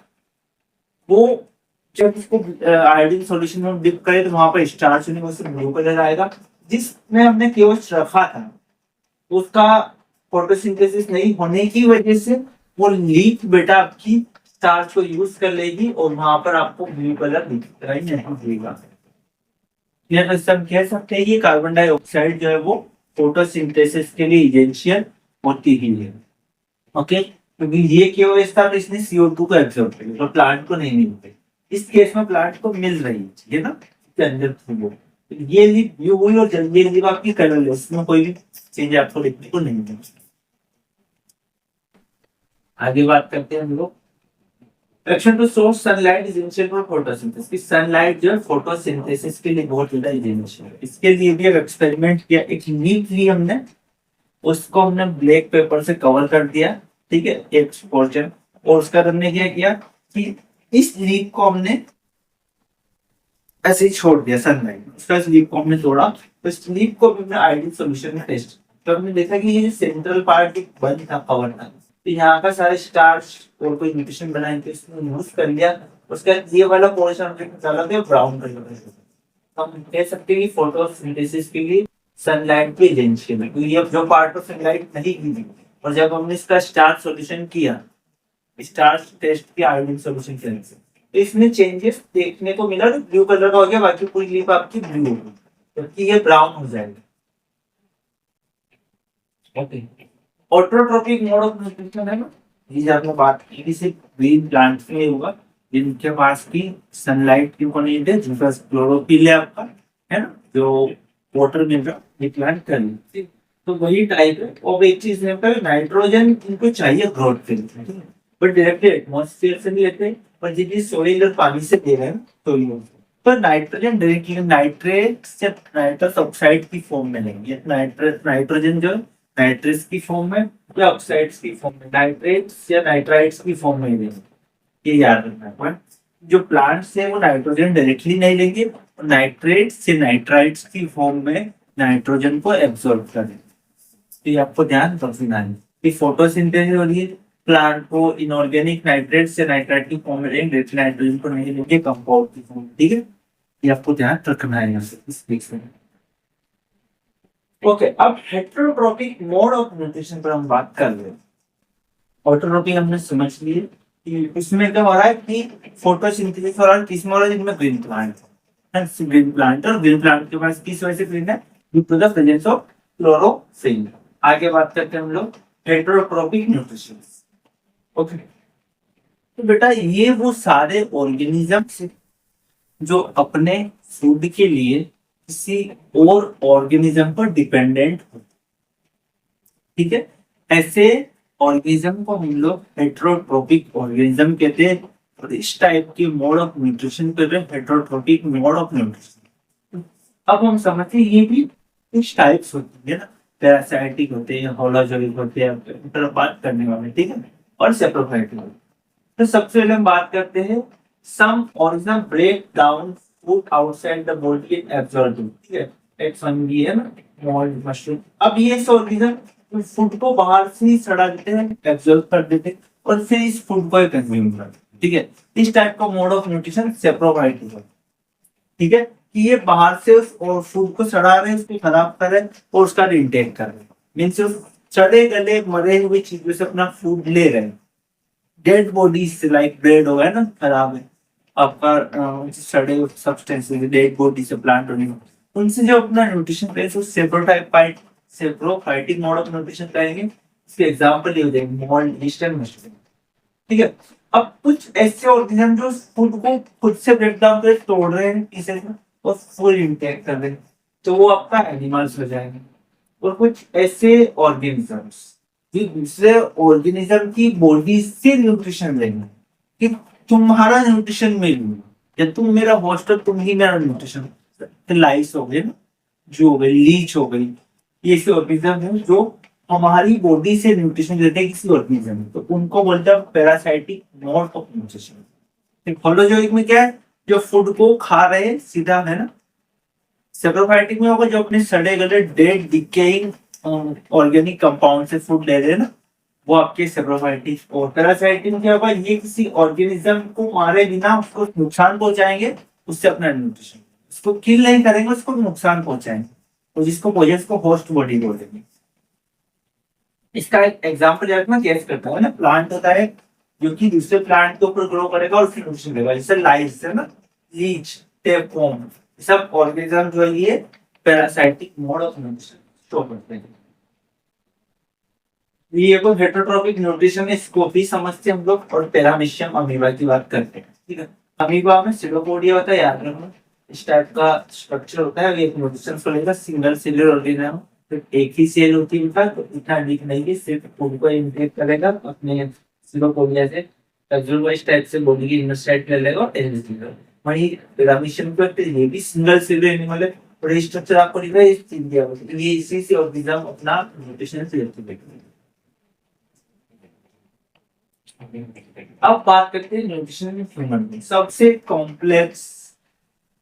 वो जब उसको आयोडीन सॉल्यूशन में डिप करे तो वहां पर स्टार्च होने से ब्लू कलर आएगा। जिसमें हमने KOH रखा था उसका फोटोसिंथेसिस नहीं होने की वजह से वो लीफ बेटा आपकी स्टार्च को यूज कर लेगी और वहां पर आपको ब्लू कलर दिखाई नहीं देगा। या तो हम कह सकते हैं कि कार्बन डाइऑक्साइड जो है वो फोटोसिंथेसिस के लिए इसेंशियल होती ही है। ओके, क्योंकि ये क्यों था, तो इसने CO2 को एब्जॉर्ब कर लिया, तो प्लांट को नहीं मिल रही। इस केस में प्लांट को मिल रही है ना, इसके अंदर थी वो। तो ये लीफ ब्लू हुई और ये लीफ आपकी कलरलेस, इसमें कोई भी चेंज आपको देखने को नहीं मिलेगा। आगे बात करते हैं हम लोग। Action to source sunlight is essential for photosynthesis. की सनलाइट जो है फोटोसिंथेसिस के लिए बहुत ज्यादा एसेंशियल है। इसके लिए भी एक एक्सपेरिमेंट किया, एक लीफ ली हमने, उसको हमने ब्लैक पेपर से कवर कर दिया, ठीक है, एक पोर्शन। और उसका हमने क्या किया कि इस लीफ को हमने ऐसे ही छोड़ दिया सनलाइट, उसका इस लीफ को हमने तोड़ा, तो इस लीफ को भी हमने आइडियल सॉल्यूशन में टेस्ट, तो हमने देखा कि ये जो सेंट्रल पार्ट बंद था, कवर था, तो यहाँ का सारे स्टार्च और कोई न्यूट्रिशन बनाए थे इसमें यूज कर लिया। उसका ये वाला पोर्शन हमने निकाला था ब्राउन कलर का। तो हम कह सकते हैं कि फोटोसिंथेसिस के लिए सनलाइट भी एसेंशियल है, क्योंकि अब जो पार्ट ऑफ सनलाइट नहीं गिरी, और जब हमने इसका स्टार्च सॉल्यूशन किया, स्टार्च टेस्ट किया आयोडीन सॉल्यूशन के अंदर, तो इसमें चेंजेस देखने को मिला, तो ब्लू कलर का हो गया, बाकी पूरी लीफ आपकी ब्लू होगी, क्योंकि ये ब्राउन हो जाएगा। Okay, autotrophic mode of nutrition है ना, ये आपने बात की कि सिर्फ ग्रीन प्लांट्स में होगा जिनके पास की सनलाइट की नीड है, जिनका क्लोरोफिल है आपका, है ना, जो वाटर मिल रहा ये प्लांट कर लेते, तो वही टाइप है। और एक चीज है नाइट्रोजन इनको चाहिए ग्रोथ के लिए, बट डायरेक्टली एटमॉस्फेयर से नहीं लेते, पर जितनी सोइल और पानी से दे रहे हैं तो ये, पर नाइट्रोजन डायरेक्टली नाइट्रेट से नाइट्रस ऑक्साइड की फॉर्म में लेंगे। नाइट्रोजन जो नाइट्रस की फॉर्म में या ऑक्साइड्स की फॉर्म में, नाइट्रेट्स या नाइट्राइट्स की फॉर्म में लेंगे, ये याद रखना है। जो प्लांट्स है वो नाइट्रोजन डायरेक्टली नहीं लेंगे, नाइट्रेट से नाइट्राइट्स की फॉर्म में नाइट्रोजन को एब्सॉर्ब करें। तो ये आपको ध्यान रखना है कि फोटोसिंथेसिस हो रही है, प्लांट को इनऑर्गेनिक नाइट्रेट से नाइट्राइट की फॉर्म में लेंगे, नाइट्रोजन को नहीं लेंगे कंपाउंड की फॉर्म, ठीक है, ये आपको ध्यान रखना है यहाँ से इस केस में। ओके, अब हेटेरोट्रोपिक मोड ऑफ न्यूट्रिशन पर हम बात कर रहे हैं। ऑटोट्रोपिक हमने समझ लिए कि इसमें क्या हो रहा है कि फोटोसिंथेसिस हो रहा है, किसमें हो रहा है, जिनमें ग्रीन प्लांट है, ग्रीन प्लांट, और ग्रीन प्लांट के पास किस वजह से ग्रीन है, due to the presence of chlorophyll. आगे बात करते हैं हम लोग हेटेरोट्रोपिक न्यूट्रिशन। ओके, तो बेटा ये वो सारे ऑर्गेनिज्म जो अपने फूड के लिए किसी और ऑर्गेनिज्म पर डिपेंडेंट हो, ठीक है, ऐसे ऑर्गेनिज्म को हम लोग हेटेरोट्रोपिक ऑर्गेनिज्म कहते हैं। और इस टाइप के मोड ऑफ न्यूट्रिशन कर रहे हैं हेटेरोट्रोपिक मोड ऑफ न्यूट्रिशन। अब हम समझते हैं ये भी कुछ टाइप्स होती है ना, पैरासाइटिक होते हैं, होलोजोइक होते हैं, बात करने वाले, ठीक है, और सेप्रोफाइटिक। तो सबसे पहले हम बात करते हैं some organism break down food outside the body in absorbing, ठीक है, एक फंगी है ना, मोल्ड, मशरूम। अब ये ऑर्गेनिज्म फूड को बाहर से ही सड़ा देते हैं, एब्जॉर्ब कर देते हैं, और फिर इस फूड को कंज्यूम करते हैं, ठीक है। इस टाइप का मोड ऑफ न्यूट्रिशन सेप्रोफाइटिक है, ठीक है, कि ये बाहर से और फूड को सड़ा रहे हैं, उसको खराब कर रहे हैं और उसका इनटेक कर रहे हैं, मीन्स सड़े गले मरे हुए चीजों से अपना फूड ले रहे हैं। डेड बॉडी से, लाइक ब्रेड हो गया ना, खराब है आपका, सड़े सब्सटेंसेस डेड बॉडी से प्लांट होने, उनसे जो अपना न्यूट्रिशन पे सेप्रोफाइटिक मोड ऑफ न्यूट्रिशन कहेंगे। इसके एग्जांपल ये हो जाएंगे मोल्ड, यीस्ट एंड मशरूम, ठीक है। अब कुछ ऐसे ऑर्गेनिज्म जो फूड को खुद से ब्रेक डाउन करके तोड़ रहे हैं पीसेस में और फुल इंटेक कर रहे हैं, तो वो आपका एनिमल्स हो जाएंगे। और कुछ ऐसे ऑर्गेनिजम्स जो दूसरे ऑर्गेनिज्म की बॉडी से न्यूट्रिशन लेंगे, कि तुम्हारा न्यूट्रिशन मिल, या तुम मेरा होस्ट हो, तुम ही मेरा न्यूट्रिशन। लाइस हो गए ना, जो हो गई, लीच हो गई, ये ऐसे ऑर्गेनिज्म है जो हमारी बॉडी से न्यूट्रिशन लेते हैं किसी ऑर्गेनिज्म में, तो उनको बोलते हैं parasitic mode of nutrition. Holozoic में क्या है, जो फूड को खा रहे हैं सीधा, है ना। सेप्रोफाइटिक में होगा जो अपने सड़े गले डेड डिकेइंग ऑर्गेनिक कंपाउंड से फूड ले रहे हैं ना, वो आपके सेप्रोफाइटिक। और पैरासाइटिक में क्या होगा, ये किसी ऑर्गेनिज्म को मारे बिना उसको नुकसान पहुंचाएंगे, उससे अपना न्यूट्रिशन, उसको किल नहीं करेंगे, उसको नुकसान पहुंचाएंगे, और जिसको वजह को होस्ट बॉडी बोलेंगे। इसका एक एग्जाम्पल रखना, गैस करता है ना, प्लांट होता है जो कि दूसरे प्लांट के ऊपर ग्रो करेगा और फिर न्यूट्रिशन देगा, जैसे लाइस है ना, लीच, टेपवर्म, सब ऑर्गेनिज्म जो है ये parasitic mode of nutrition show करते हैं। ये कोई हेटरोट्रॉपिक न्यूट्रिशन इसको भी समझते हैं हम लोग, और पैरामीशियम अमीबा की बात करते हैं। ठीक है, अमीबा में सिलोपोडिया होता है, याद रखना इस टाइप का स्ट्रक्चर होता है। एक न्यूट्रिशन को लेकर सिंगल सेलुलर ऑर्गेनिज्म, सिर्फ एक ही सेल होती है उनका, तो इतना वीक नहीं है, सिर्फ फूड को इनटेक करेगा अपने सिलोपोडिया से, एब्जॉर्ब को इस टाइप से बॉडी की इनर साइड कर लेगा और एनर्जी वही पिरामिशियम को ये भी सिंगल सेलुलर एनिमल है, और ये स्ट्रक्चर आपको दिख रहा है इस चीज दिया, ये इसी से ऑर्गेनिज्म अपना न्यूट्रिशन से लेते हैं। अब बात करते हैं न्यूट्रिशन में ह्यूमन में सबसे कॉम्प्लेक्स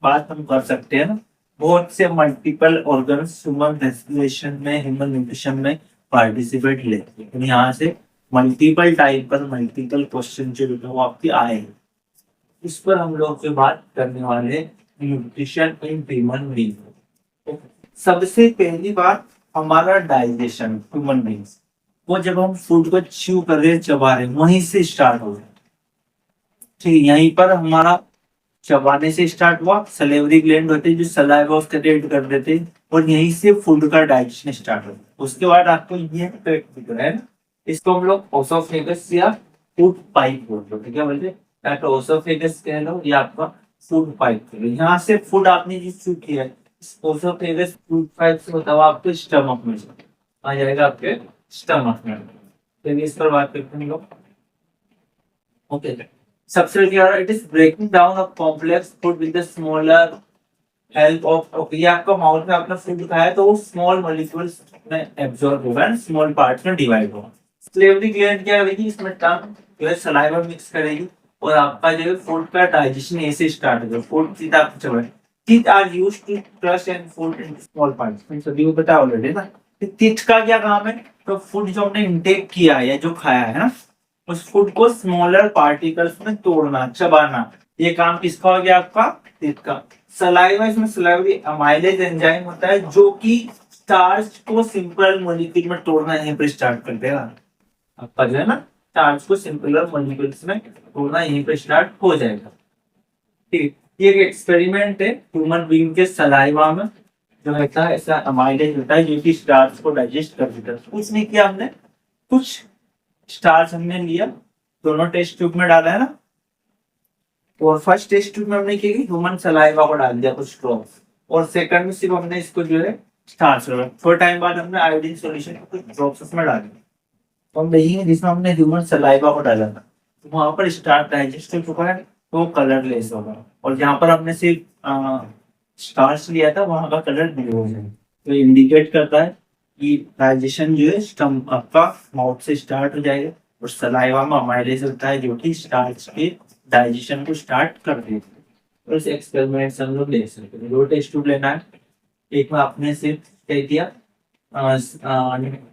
बात हम कर सकते हैं ना, बहुत से मल्टीपल ऑर्गन्स ह्यूमन रेस्पिरेशन में, ह्यूमन न्यूट्रिशन में पार्टिसिपेट लेते हैं। तो यहाँ से मल्टीपल टाइप पर मल्टीपल क्वेश्चन जो है वो आपके आए हैं, इस पर हम लोग जो बात करने वाले न्यूट्रिशन इन ह्यूमन बीइंग। सबसे पहली बात हमारा डाइजेशन ह्यूमन बीइंग्स, वो जब हम फूड को च्यू कर रहे हैं, चबा रहे हैं, वहीं से स्टार्ट हो रहा है। ठीक, यहीं पर हमारा चबाने से स्टार्ट हुआ, सलेवरी ग्लैंड होते हैं जो सलाइवा उसका रेड कर देते हैं, और यहीं से फूड का डाइजेशन स्टार्ट होता है। उसके बाद आपको ये पेट दिख रहा है ना, इसको हम लोग ओसोफेगस या फूड पाइप बोलते हैं। क्या बोलते हैं, या तो ओसोफेगस कह लो या आपका फूड पाइप कह लो। यहाँ से फूड आपने जो च्यू किया है, ओसोफेगस फूड पाइप से होता हुआ आपके स्टमक में आ जाएगा, आपके स्टमक में। तो इस पर बात करते हैं लोग। ओके, सबसे क्या it is breaking down of complex food with the smaller help of, okay, ये आपका माउथ में अपना फूड खाया तो वो स्मॉल मॉलिक्यूल्स में एब्जॉर्ब होगा, स्मॉल पार्ट्स में डिवाइड होगा। स्लेवरी ग्लैंड क्या करेगी, इसमें टंग जो है सलाइवा मिक्स करेगी, और आपका जो है फूड का डाइजेशन ऐसे स्टार्ट होगा। फूड सीधा आपको चबाए। Teeth are used to crush and food in small parts, सभी को पता ऑलरेडी ना। टीथ का क्या काम है, तो फूड जो हमने इंटेक किया है या जो खाया है ना, उस फूड को स्मॉलर पार्टिकल्स में तोड़ना, चबाना, ये काम किसका हो गया, आपका टीथ का। सलाइवा, इसमें सलाइवरी अमाइलेज एंजाइम होता है जो कि स्टार्च को सिंपल मॉलिक्यूल में तोड़ना यहीं पर स्टार्ट कर देगा। आपका जो है ना स्टार्च को सिंपल मॉलिक्यूल्स में तोड़ना यहीं पर स्टार्ट हो जाएगा। ठीक, ये एक एक्सपेरिमेंट है ह्यूमन बीइंग के सलाइवा में, जो होता है ऐसा अमाइलेज होता है जो कि स्टार्च को डाइजेस्ट कर देता है। कुछ नहीं किया हमने, कुछ स्टार्च हमने लिया, दोनों टेस्ट ट्यूब में डाला है ना, और फर्स्ट टेस्ट ट्यूब में हमने किया ह्यूमन सलाइवा को डाल दिया कुछ ड्रॉप्स, और सेकंड में सिर्फ हमने इसको जो है स्टार्च डाला। थोड़े टाइम बाद हमने आयोडीन सॉल्यूशन को कुछ ड्रॉप्स उसमें डाल दिया, तो हम देखेंगे जिसमें हमने ह्यूमन सलाइवा को डाला था तो वहां पर स्टार्च डाइजेस्ट हो चुका है, तो कलरलेस होगा, और जहां पर हमने सिर्फ स्टार्च लिया था वहां का कलर ब्लू हो जाएगा। तो इंडिकेट करता है कि डाइजेशन जो है स्टमक आपका माउथ से स्टार्ट हो जाएगा, और सलाइवा में अमाइलेज होता है जो कि स्टार्च के डाइजेशन को स्टार्ट कर देता है। और इस एक्सपेरिमेंट से हम लोग ले सकते हैं। दो टेस्ट ट्यूब लेना है, एक में आपने सिर्फ कह दिया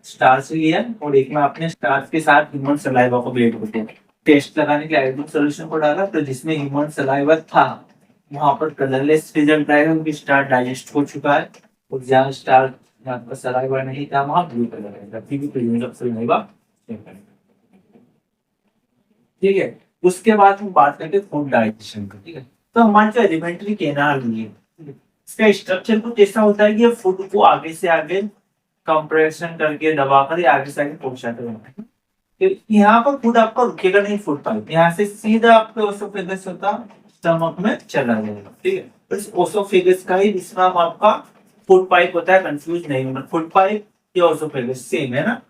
स्टार्च लिया, और एक में आपने स्टार्च के साथ ह्यूमन सलाइवा को ब्लेंड कर दिया। टेस्ट लगाने के आयोडीन सॉल्यूशन को डाला, तो जिसमें ह्यूमन सलाइवा था वहां पर कलरलेस रिजल्ट आएगा क्योंकि स्टार्च डाइजेस्ट हो चुका है, और जहाँ स्टार्च जहाँ पर सलाइवा नहीं था वहां ब्लू कलर आएगा, सलाइवा। ठीक है, उसके बाद हम बात करते हैं फूड डाइजेशन का। ठीक है, तो हमारे जो एलिमेंट्री कैनाल है इसका स्ट्रक्चर कुछ ऐसा होता है कि ये फूड को आगे से आगे कंप्रेशन करके दबाकर आगे से आगे पहुंचाते हैं। तो यहाँ पर फूड आपका रुकेगा नहीं, फूड पाइप यहाँ से सीधा आपके ओसोफेगस होता स्टमक में चला जाएगा। ठीक है, तो इस ओसोफेगस का ही दूसरा नाम आपका फूड पाइप होता है, कंफ्यूज नहीं होना। फूड पाइप या ओसोफेगस सेम है ना।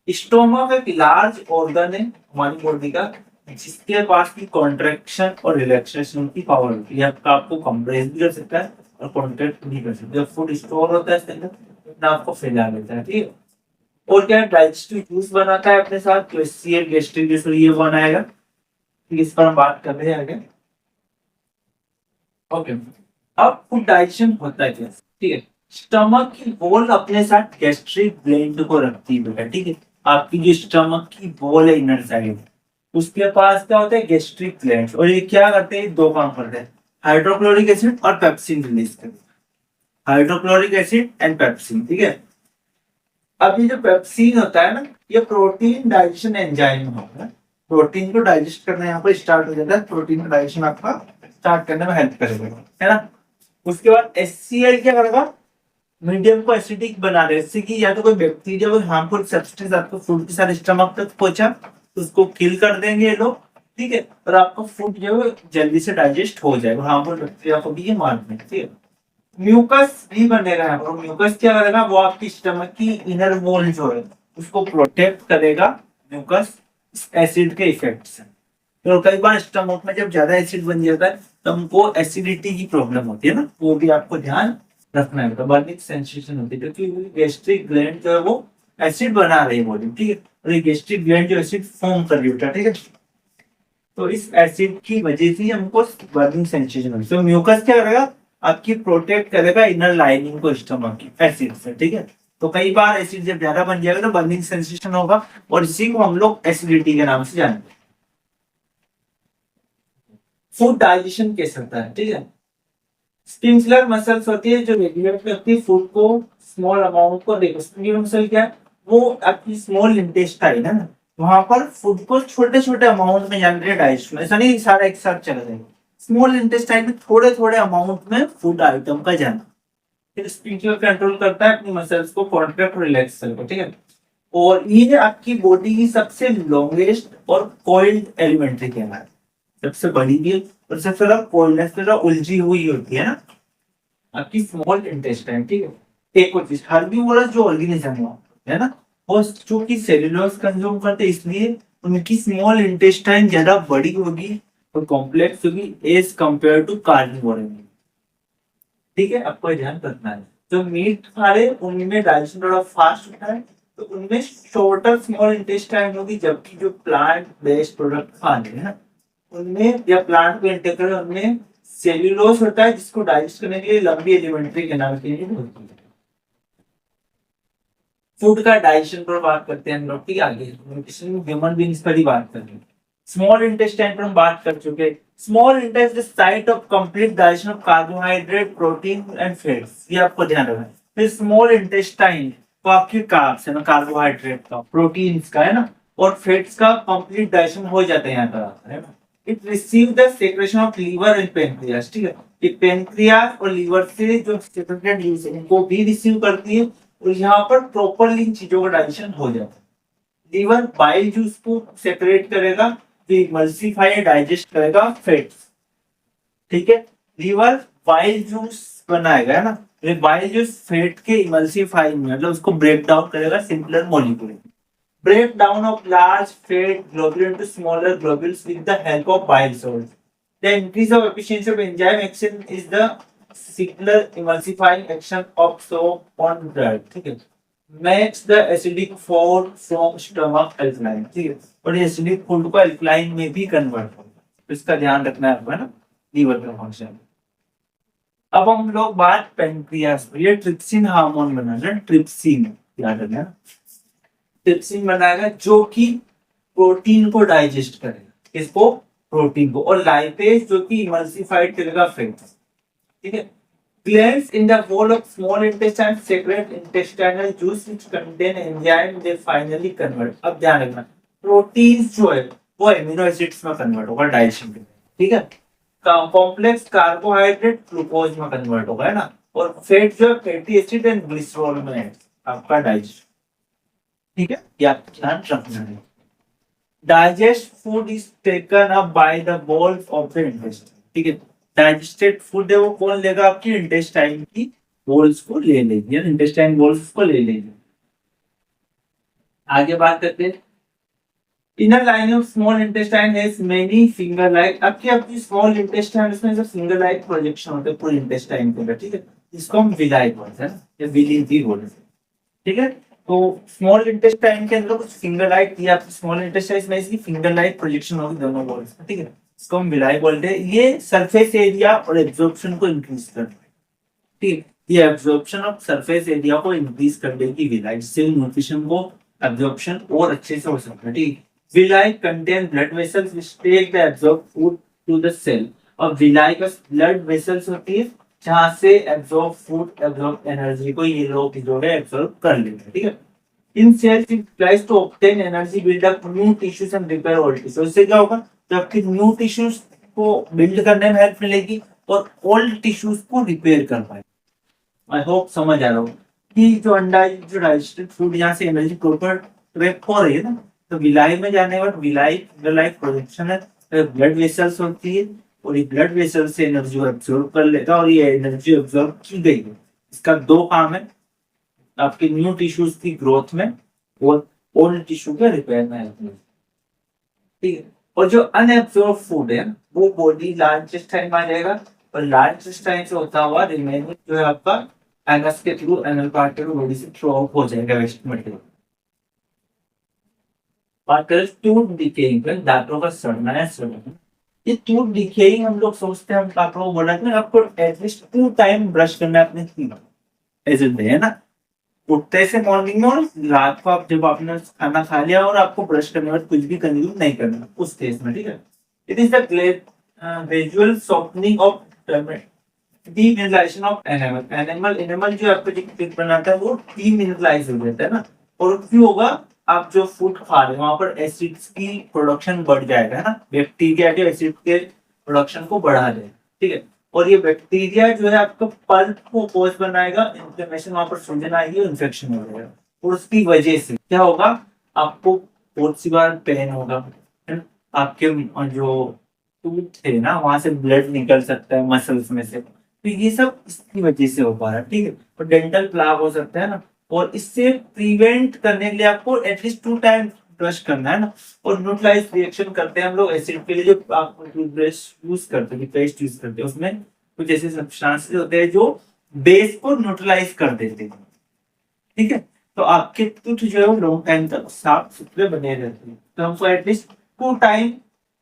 स्टोमक एक लार्ज ऑर्गन है हमारी बॉडी का, जिसके पास की कॉन्ट्रैक्शन और रिलैक्सेशन की पावर होती है। आपको कंप्रेस भी कर सकता है और कॉन्ट्रैक्ट भी कर सकता है। जब फूड स्टोर होता है इसके अंदर, इतना आपको फैला लेता है। ठीक है, और क्या डाइजेस्टिव जूस बनाता है अपने साथ, तो सीएल गैस्ट्रिक जूस ये बनाएगा। ठीक, इस पर हम बात कर रहे हैं आगे। ओके, अब फूड डाइजेशन होता है कैसे। ठीक है, स्टमक की वॉल अपने साथ गैस्ट्रिक ब्लेंड को रखती है। ठीक है, आपकी जो स्टमक की वॉल है इनर साइड, उसके पास क्या होता है गैस्ट्रिक ग्लैंड्स, और ये क्या करते हैं, दो काम करते हैं, हाइड्रोक्लोरिक एसिड और पेप्सिन रिलीज करते हैं। Hydrochloric acid and pepsin. ठीक है, अब ये जो पेप्सिन होता है ना, ये प्रोटीन डाइजेशन एंजाइम होता है। प्रोटीन को डाइजेस्ट करना यहाँ पर स्टार्ट हो जाता है, प्रोटीन का डाइजेशन आपका स्टार्ट करने में हेल्प करेगा, है ना। उसके बाद HCl क्या करेगा, मीडियम को एसिडिक बना रहे, इससे कि या तो कोई बैक्टीरिया कोई हार्मफुल सब्सटेंस आपको फूड के साथ स्टमक तक पहुंचा तो उसको किल कर देंगे ये लोग, ठीक है, और आपका फूड जो है जल्दी से डाइजेस्ट हो जाएगा, हार्मफुल बैक्टीरिया को भी ये मार देंगे, ठीक है। म्यूकस भी बनेगा यहाँ पर, म्यूकस क्या करेगा, वो आपकी स्टमक की इनर वॉल जो है उसको प्रोटेक्ट करेगा, म्यूकस एसिड के इफेक्ट से। तो कई बार स्टमक में जब ज्यादा एसिड बन जाता है तो हमको एसिडिटी की प्रॉब्लम होती है ना, वो भी आपको ध्यान रखना है, बर्निंग सेंसेशन होती है क्योंकि गैस्ट्रिक ग्लैंड जो है वो एसिड बना रही है बॉडी, ठीक है, और ये गैस्ट्रिक ग्लैंड जो एसिड फॉर्म कर रही होता है, ठीक है, तो इस एसिड की वजह से हमको बर्निंग सेंसेशन होती है। तो म्यूकस क्या करेगा, आपकी प्रोटेक्ट करेगा इनर लाइनिंग को स्टमक की एसिड से, ठीक है। तो कई बार एसिड जब ज्यादा बन जाएगा तो बर्निंग सेंसेशन होगा, और इसी को हम लोग एसिडिटी के नाम से जानते हैं। फूड डाइजेशन कैसे होता है, ठीक है। स्पिंगलर मसल्स होती है जो रेगुलेट करती है फूड को, स्मॉल अमाउंट को, देखो स्पिंगलर मसल क्या है, वो आपकी स्मॉल इंटेस्टाइन है ना, वहां पर फूड को छोटे छोटे अमाउंट में जाने डाइजेस्ट में, ऐसा नहीं सारा एक साथ चला जाएगा, स्मॉल इंटेस्टाइन में थोड़े थोड़े अमाउंट में फूड आइटम का जाना, फिर स्पिंगलर कंट्रोल करता है अपनी मसल्स को कॉन्ट्रैक्ट और रिलैक्स करके, ठीक है। और ये आपकी बॉडी की सबसे लॉन्गेस्ट और कोइल्ड एलिमेंट्री कहलाता है, सबसे बड़ी भी है और सबसे ज्यादा कोल्डनेस से उलझी हुई होती है ना आपकी स्मॉल इंटेस्टाइन, ठीक है। एक और चीज, हर्बीवोरस जो ऑर्गेनिज्म है ना, वो चूंकि सेल्यूलोज कंज्यूम करते हैं इसलिए उनकी स्मॉल इंटेस्टाइन ज्यादा बड़ी होगी और कॉम्प्लेक्स होगी एज कंपेयर टू कार्निवोरस, ठीक है, आपको ध्यान रखना है। जो मीट खा रहे उनमें डाइजेशन थोड़ा फास्ट होता है, तो उनमें शॉर्टर स्मॉल इंटेस्टाइन होगी, जबकि जो प्लांट बेस्ड प्रोडक्ट खा रहे हैं उनमें या प्लांट को इंटेक करें उनमें सेल्यूलोज होता है जिसको डाइजेस्ट करने के लिए लंबी एलिमेंट्री कैनाल की नीड होती है। फूड का डाइजेशन पर बात करते हैं हम लोग, ठीक है, आगे ह्यूमन बींग्स पर ही बात करेंगे। स्मॉल इंटेस्टाइन पर हम बात कर चुके हैं। Small intestine site of complete digestion of carbohydrate, protein and fats, ये आपको ध्यान रखना है। फिर स्मॉल इंटेस्टाइन को आपके कार्ब्स है ना, कार्बोहाइड्रेट का, प्रोटीन्स का है ना, और फैट्स का कंप्लीट डाइजेशन हो जाता है यहाँ पर आता है ना। It receive the secretion of liver and pancreas, ठीक है, ये पेनक्रियास और लीवर से जो सेक्रेटेड लीव्स है उनको भी रिसीव करती है, और यहाँ पर प्रॉपरली इन चीजों का डाइजेशन हो जाता है। लीवर बाइल जूस को सेपरेट करेगा, फिर इमल्सिफाई डाइजेस्ट करेगा फैट्स, ठीक है, लीवर बाइल जूस बनाएगा है ना, ये बाइल जूस फैट के इमल्सिफाई मतलब उसको ब्रेक डाउन करेगा simpler molecule, breakdown of large fat globule into smaller globules with the help of bile salts. The increase of efficiency of enzyme action is the signal emulsifying action of soap on blood. ठीक है, makes the acidic food from stomach alkaline. ठीक है, और ये acidic food को alkaline में भी convert होगा, तो इसका ध्यान रखना है ना लीवर का फंक्शन। अब हम लोग बात पेनक्रियास, ये ट्रिप्सिन हार्मोन बना है, ट्रिप्सिन याद रखना, ट्रिप्सिन बनाएगा जो कि प्रोटीन को डाइजेस्ट करेगा, इसको प्रोटीन को, और लाइपेज जो कि इमल्सिफाइड करेगा फैट्स, ठीक है। Glands in the wall of small intestine secrete intestinal juice which contain enzyme they finally convert. अब ध्यान रखना, प्रोटीन्स जो है वो एमिनो एसिड्स में कन्वर्ट होगा डाइजेशन के, ठीक है, कॉम्प्लेक्स कार्बोहाइड्रेट ग्लूकोज में कन्वर्ट होगा है ना, और फैट जो है फैटी एसिड एंड ग्लिसरॉल में आपका डाइजेशन, ठीक है, ये आप ध्यान रखना है। Digest food is taken up by the walls of the intestine, ठीक है, डाइजेस्टेड फूड है वो कौन लेगा, आपकी इंटेस्टाइन की वॉल्स को ले लेगी, इंटेस्टाइन वॉल्स को ले लेगी। आगे बात करते हैं, inner lining of small intestine has many finger like, आपकी स्मॉल इंटेस्टाइन उसमें जो फिंगर लाइक प्रोजेक्शन होते हैं पूरे इंटेस्टाइन के, ठीक है, इसको हम विलाई बोलते हैं या विली भी बोलते हैं, ठीक है। तो स्मॉल इंटेस्टाइन के अंदर कुछ फिंगर लाइक दिया, स्मॉल इंटेस्टाइन में इसकी फिंगर लाइक प्रोजेक्शन होगी दोनों वॉल्स, ठीक है, इसको हम विलाई बोलते हैं। ये सरफेस एरिया और एब्जॉर्प्शन को इंक्रीज करता है, ठीक, ये एब्जॉर्प्शन ऑफ सरफेस एरिया को इंक्रीज कर देगी विलाई, जिससे न्यूट्रिशन को एब्जॉर्प्शन और अच्छे से हो सकता है, ठीक। Villi contain blood vessels which take the absorb food to the cell, और विलाई का ब्लड वेसल्स होती है जहां से एब्जॉर्ब फूड, एब्जॉर्ब एनर्जी को ये लोग जो है एब्जॉर्ब कर लेते हैं, ठीक है। In cells it tries to obtain energy, build up new tissues and repair old tissues. इससे क्या होगा, जब कि न्यू टिश्यूज को बिल्ड करने में हेल्प मिलेगी और ओल्ड टिश्यूज को रिपेयर कर पाए। आई होप समझ आ रहा हो कि जो अंडा जो डाइजेस्टेड फूड यहाँ से एनर्जी प्रॉपर ट्रैप हो रही है ना, तो विलाई में जाने के बाद विलाई लाइक प्रोजेक्शन है, ब्लड वेसल्स होती है और ये ब्लड वेसल से एनर्जी एब्जॉर्ब कर लेता है और ये एनर्जी एब्जॉर्ब की गई है। इसका दो काम है, आपके न्यू टिश्यूज की ग्रोथ में और ओल्ड टिश्यू के रिपेयर में हेल्प में। ठीक है, और जो अनएब्जॉर्ब फूड है वो बॉडी लार्ज इंटेस्टाइन में आ जाएगा और लार्ज इंटेस्टाइन से होता हुआ रिमेनिंग जो है आपका एनस के थ्रू एनल पार्ट के बॉडी से थ्रू आउट हो जाएगा वेस्ट मटेरियल। बात करें टूथ डिकेइंग पे, दांतों का सड़ना है सड़ना, ये टूथ डिकेइंग हम लोग सोचते हैं, हम आपको बोला कि आपको एटलीस्ट 2 टाइम ब्रश करना है अपने teeth, ऐसे है ना, उठते से मॉर्निंग में और रात को आप जब आपने खाना खा लिया और आपको ब्रश करने के बाद कुछ भी कंज्यूम नहीं करना उस केस में। ठीक है, it is the gradual softening of demineralisation of animal. Animal जो आपको टिक बनाता है वो डीमिनरलाइज हो जाता है ना, और क्यों होगा, आप जो फूड खा रहे हो वहां पर एसिड्स की प्रोडक्शन बढ़ जाएगा है ना, बैक्टीरिया जो एसिड के प्रोडक्शन को बढ़ा देगा। ठीक है, और ये बैक्टीरिया जो है आपको पल्प को कोज बनाएगा, इन्फ्लेमेशन वहां पर सूजन आएगी और इन्फेक्शन हो जाएगा, और उसकी वजह से क्या होगा, आपको बहुत सी बार पेन होगा, है ना? आपके जो टूथ है ना वहां से ब्लड निकल सकता है मसल्स में से, तो ये सब इसकी वजह से हो पा रहा है। ठीक है, और डेंटल प्लाक हो सकता है ना, और इससे प्रिवेंट करने के लिए आपको एटलीस्ट 2 टाइम ब्रश करना है ना, और न्यूट्रलाइज रिएक्शन करते हैं हम लोग एसिड के लिए, जो आप टूथब्रश यूज करते हैं, पेस्ट यूज करते हैं, उसमें कुछ ऐसे सब्सटेंसेस होते हैं जो बेस को न्यूट्रलाइज कर देते हैं। ठीक है, तो आपके टूथ जो है वो लॉन्ग टाइम तक साफ सुथरे बने रहते हैं। तो हमको एटलीस्ट 2 टाइम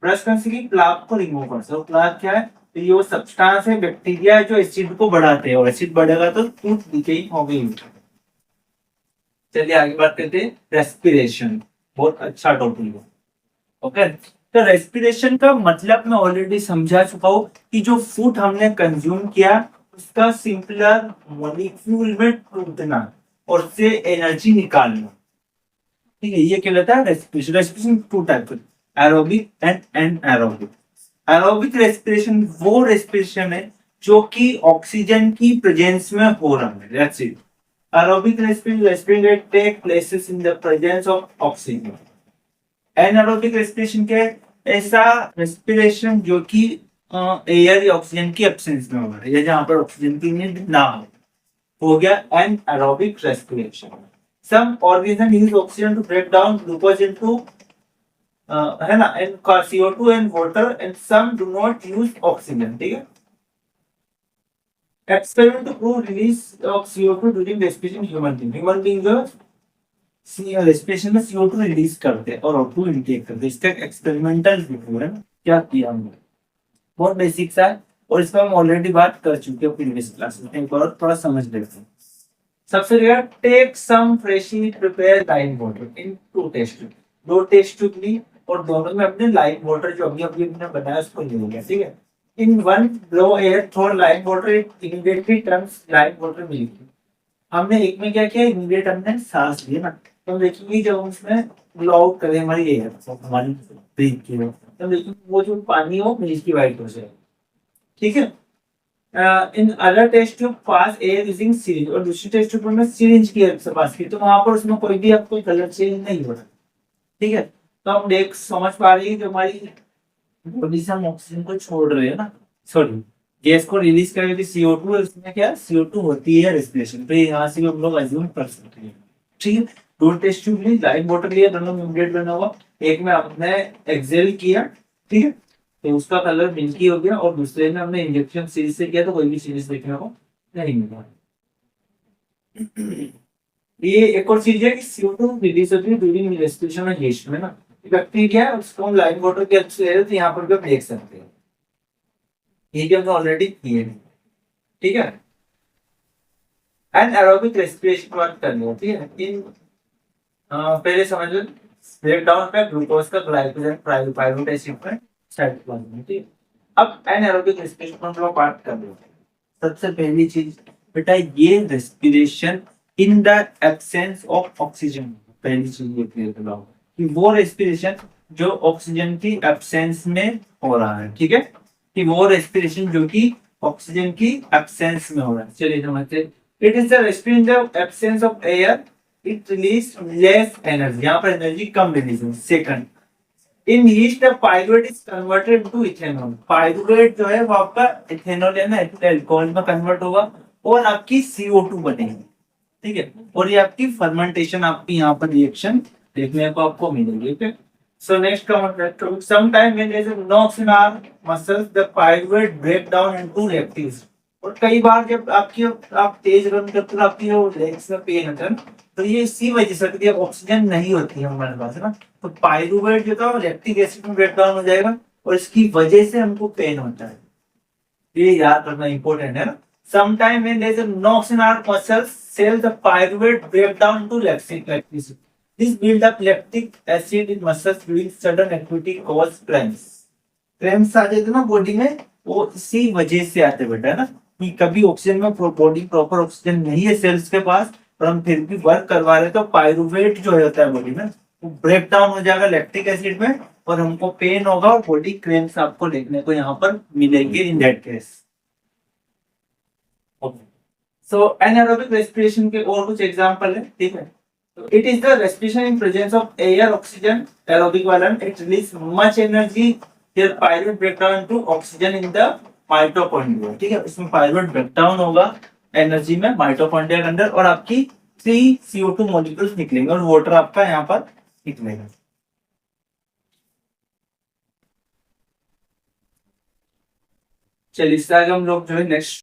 ब्रश करने से प्लाक को रिमूव कर सकते। प्लाक क्या है, तो ये वो सब्सटेंस है, बैक्टीरिया जो एसिड को बढ़ाते हैं, और एसिड बढ़ेगा तो टूथ डिकेइंग होगी। चलिए आगे बात करते हैं रेस्पिरेशन, बहुत अच्छा टॉपिक है। ओके, तो रेस्पिरेशन का मतलब मैं ऑलरेडी समझा चुका हूँ कि जो फूड हमने कंज्यूम किया उसका सिंपलर मॉलिक्यूल में टूटना और उससे एनर्जी निकालना। ठीक है, ये कहलाता है रेस्पिरेशन। रेस्पिरेशन 2 टाइप है, aerobic and anaerobic. Aerobic respiration वो रेस्पिरेशन है जो कि ऑक्सीजन की प्रेजेंस में हो रहा है, that's it. Aerobic respiration rate take places in the presence of oxygen. Anaerobic respiration क्या है, ऐसा respiration जो कि एयर या ऑक्सीजन की एब्सेंस में हो रहा है या जहां पर ऑक्सीजन की नीड ना हो गया anaerobic respiration. Some organisms use oxygen to break down glucose into है ना and CO2 and water, and some do not use oxygen. ठीक है, experiment to prove release of CO2 during respiration human being जो respiration में CO2 release करते हैं और O2 intake करते हैं। इसका एक्सपेरिमेंटल रिव्यू है, क्या किया हमने, बहुत बेसिक सा है और इसका हम ऑलरेडी बात कर चुके हैं प्रीवियस क्लास में, एक बार थोड़ा समझ लेते हैं। सबसे पहले take some freshly prepare lime water in 2 test tube, 2 test tube ली और दोनों में अपने लाइम वाटर जो अभी अभी हमने बनाया उसको ले लिया। ठीक है, in one blow air through lime water it immediately turns lime water milky। हमने एक में क्या किया, इमीडिएट हमने सांस लिया ना, तो हम देखेंगे जब हम उसमें ब्लो आउट करें हमारी एयर, हमारी ब्रीथ की, तो देखेंगे वो जो पानी हो मिल्की वाइट हो जाएगा। ठीक है, in other test tube pass air using syringe, और दूसरी टेस्ट ट्यूब में सिरिंज की हेल्प से पास की, तो वहां पर उसमें कोई भी आपको कलर चेंज नहीं हो रहा। ठीक है, तो हम देख समझ पा रहे हैं कि हमारी बॉडी से हम ऑक्सीजन को छोड़ रहे हैं ना, सॉरी गैस को रिलीज कर रही थी CO2, इसमें क्या CO2 होती है रेस्पिरेशन, तो यहाँ से हम लोग अज्यूम कर सकते हैं। ठीक है, 2 टेस्ट ट्यूब ली, लाइम वाटर लिया, दोनों में इमीडिएट बना हुआ, एक में हमने एक्सेल किया, ठीक है, तो उसका कलर मिल्की हो गया, और दूसरे में हमने इंजेक्शन सीरीज से किया तो कोई भी चीज देखने को नहीं मिला। ये एक और चीज है कि CO2 रिलीज होती है ड्यूरिंग रेस्पिरेशन और हीट में ना, बैक्टीरिया है उसको हम लाइम वाटर के अच्छे तो यहाँ पर भी आप देख सकते हैं, ये हमने ऑलरेडी किए। ठीक है, एनाएरोबिक रेस्पिरेशन की बात करनी होती है, इन पहले समझ लो ब्रेक डाउन पे ग्लूकोज का ग्लाइकोजन पायरुवेट एसिड में साइटोप्लाज्म। ठीक है, अब एनाएरोबिक रेस्पिरेशन पर हम लोग बात कर रहे हैं। सबसे पहली चीज बेटा, ये respiration in the absence of oxygen, पहली चीज ये क्लियर कराओ कि वो रेस्पिरेशन जो ऑक्सीजन की एब्सेंस में हो रहा है। ठीक है, कि वो रेस्पिरेशन जो कि ऑक्सीजन की एब्सेंस में हो रहा है। चलिए समझते हैं। It is the respiration the absence of air, it release less energy, यहाँ पर एनर्जी कम रिलीज है। Second, in heat the pyruvate is converted to ethanol, pyruvate जो है वो आपका इथेनॉल है ना, अल्कोहल में कन्वर्ट होगा और आपकी CO2 बनेगी। ठीक है, और ये आपकी फर्मेंटेशन, आपकी यहाँ पर रिएक्शन देखने को आपको मिलेगी। ठीक है, so next comment, sometime when there is a knocks in our muscles the pyruvate break down into lactic, और कई बार जब आपकी आप तेज रन करते हो आपकी जो लेग्स में पेन होता है ना, तो ये इसी वजह से होती है, ऑक्सीजन नहीं होती है हमारे पास, है ना, तो पाइरुवेट जो था वो लैक्टिक एसिड में ब्रेक डाउन हो जाएगा और इसकी वजह से हमको पेन होता है। ये याद रखना इंपॉर्टेंट है ना। Sometime when there is a knocks in our muscles, cells the pyruvate break down to lactic acid. This build up lactic acid in muscles during sudden activity cause cramps. Cramps आ जाते ना body में, वो इसी वजह से आते बेटा, है ना, कि कभी ऑक्सीजन में बॉडी प्रॉपर ऑक्सीजन नहीं है सेल्स के पास और हम फिर भी वर्क करवा रहे, तो पायरुवेट जो होता है बॉडी में वो ब्रेक डाउन हो जाएगा लैक्टिक एसिड में और हमको पेन होगा और बॉडी क्रेम्स आपको देखने को यहाँ पर मिलेंगे in that case. So anaerobic respiration के और कुछ एग्जांपल है। ठीक है, तो it is the respiration in presence of air oxygen, aerobic वाला it release much energy, here pyruvate break down to oxygen in the mitochondria. ठीक है, इसमें पायरुवेट ब्रेक डाउन होगा एनर्जी में माइटोकॉन्ड्रिया के अंदर और आपकी 3 CO2 मॉलिक्यूल्स निकलेंगे और वाटर आपका यहाँ पर निकलेगा। चलिए इससे आगे हम लोग जो है नेक्स्ट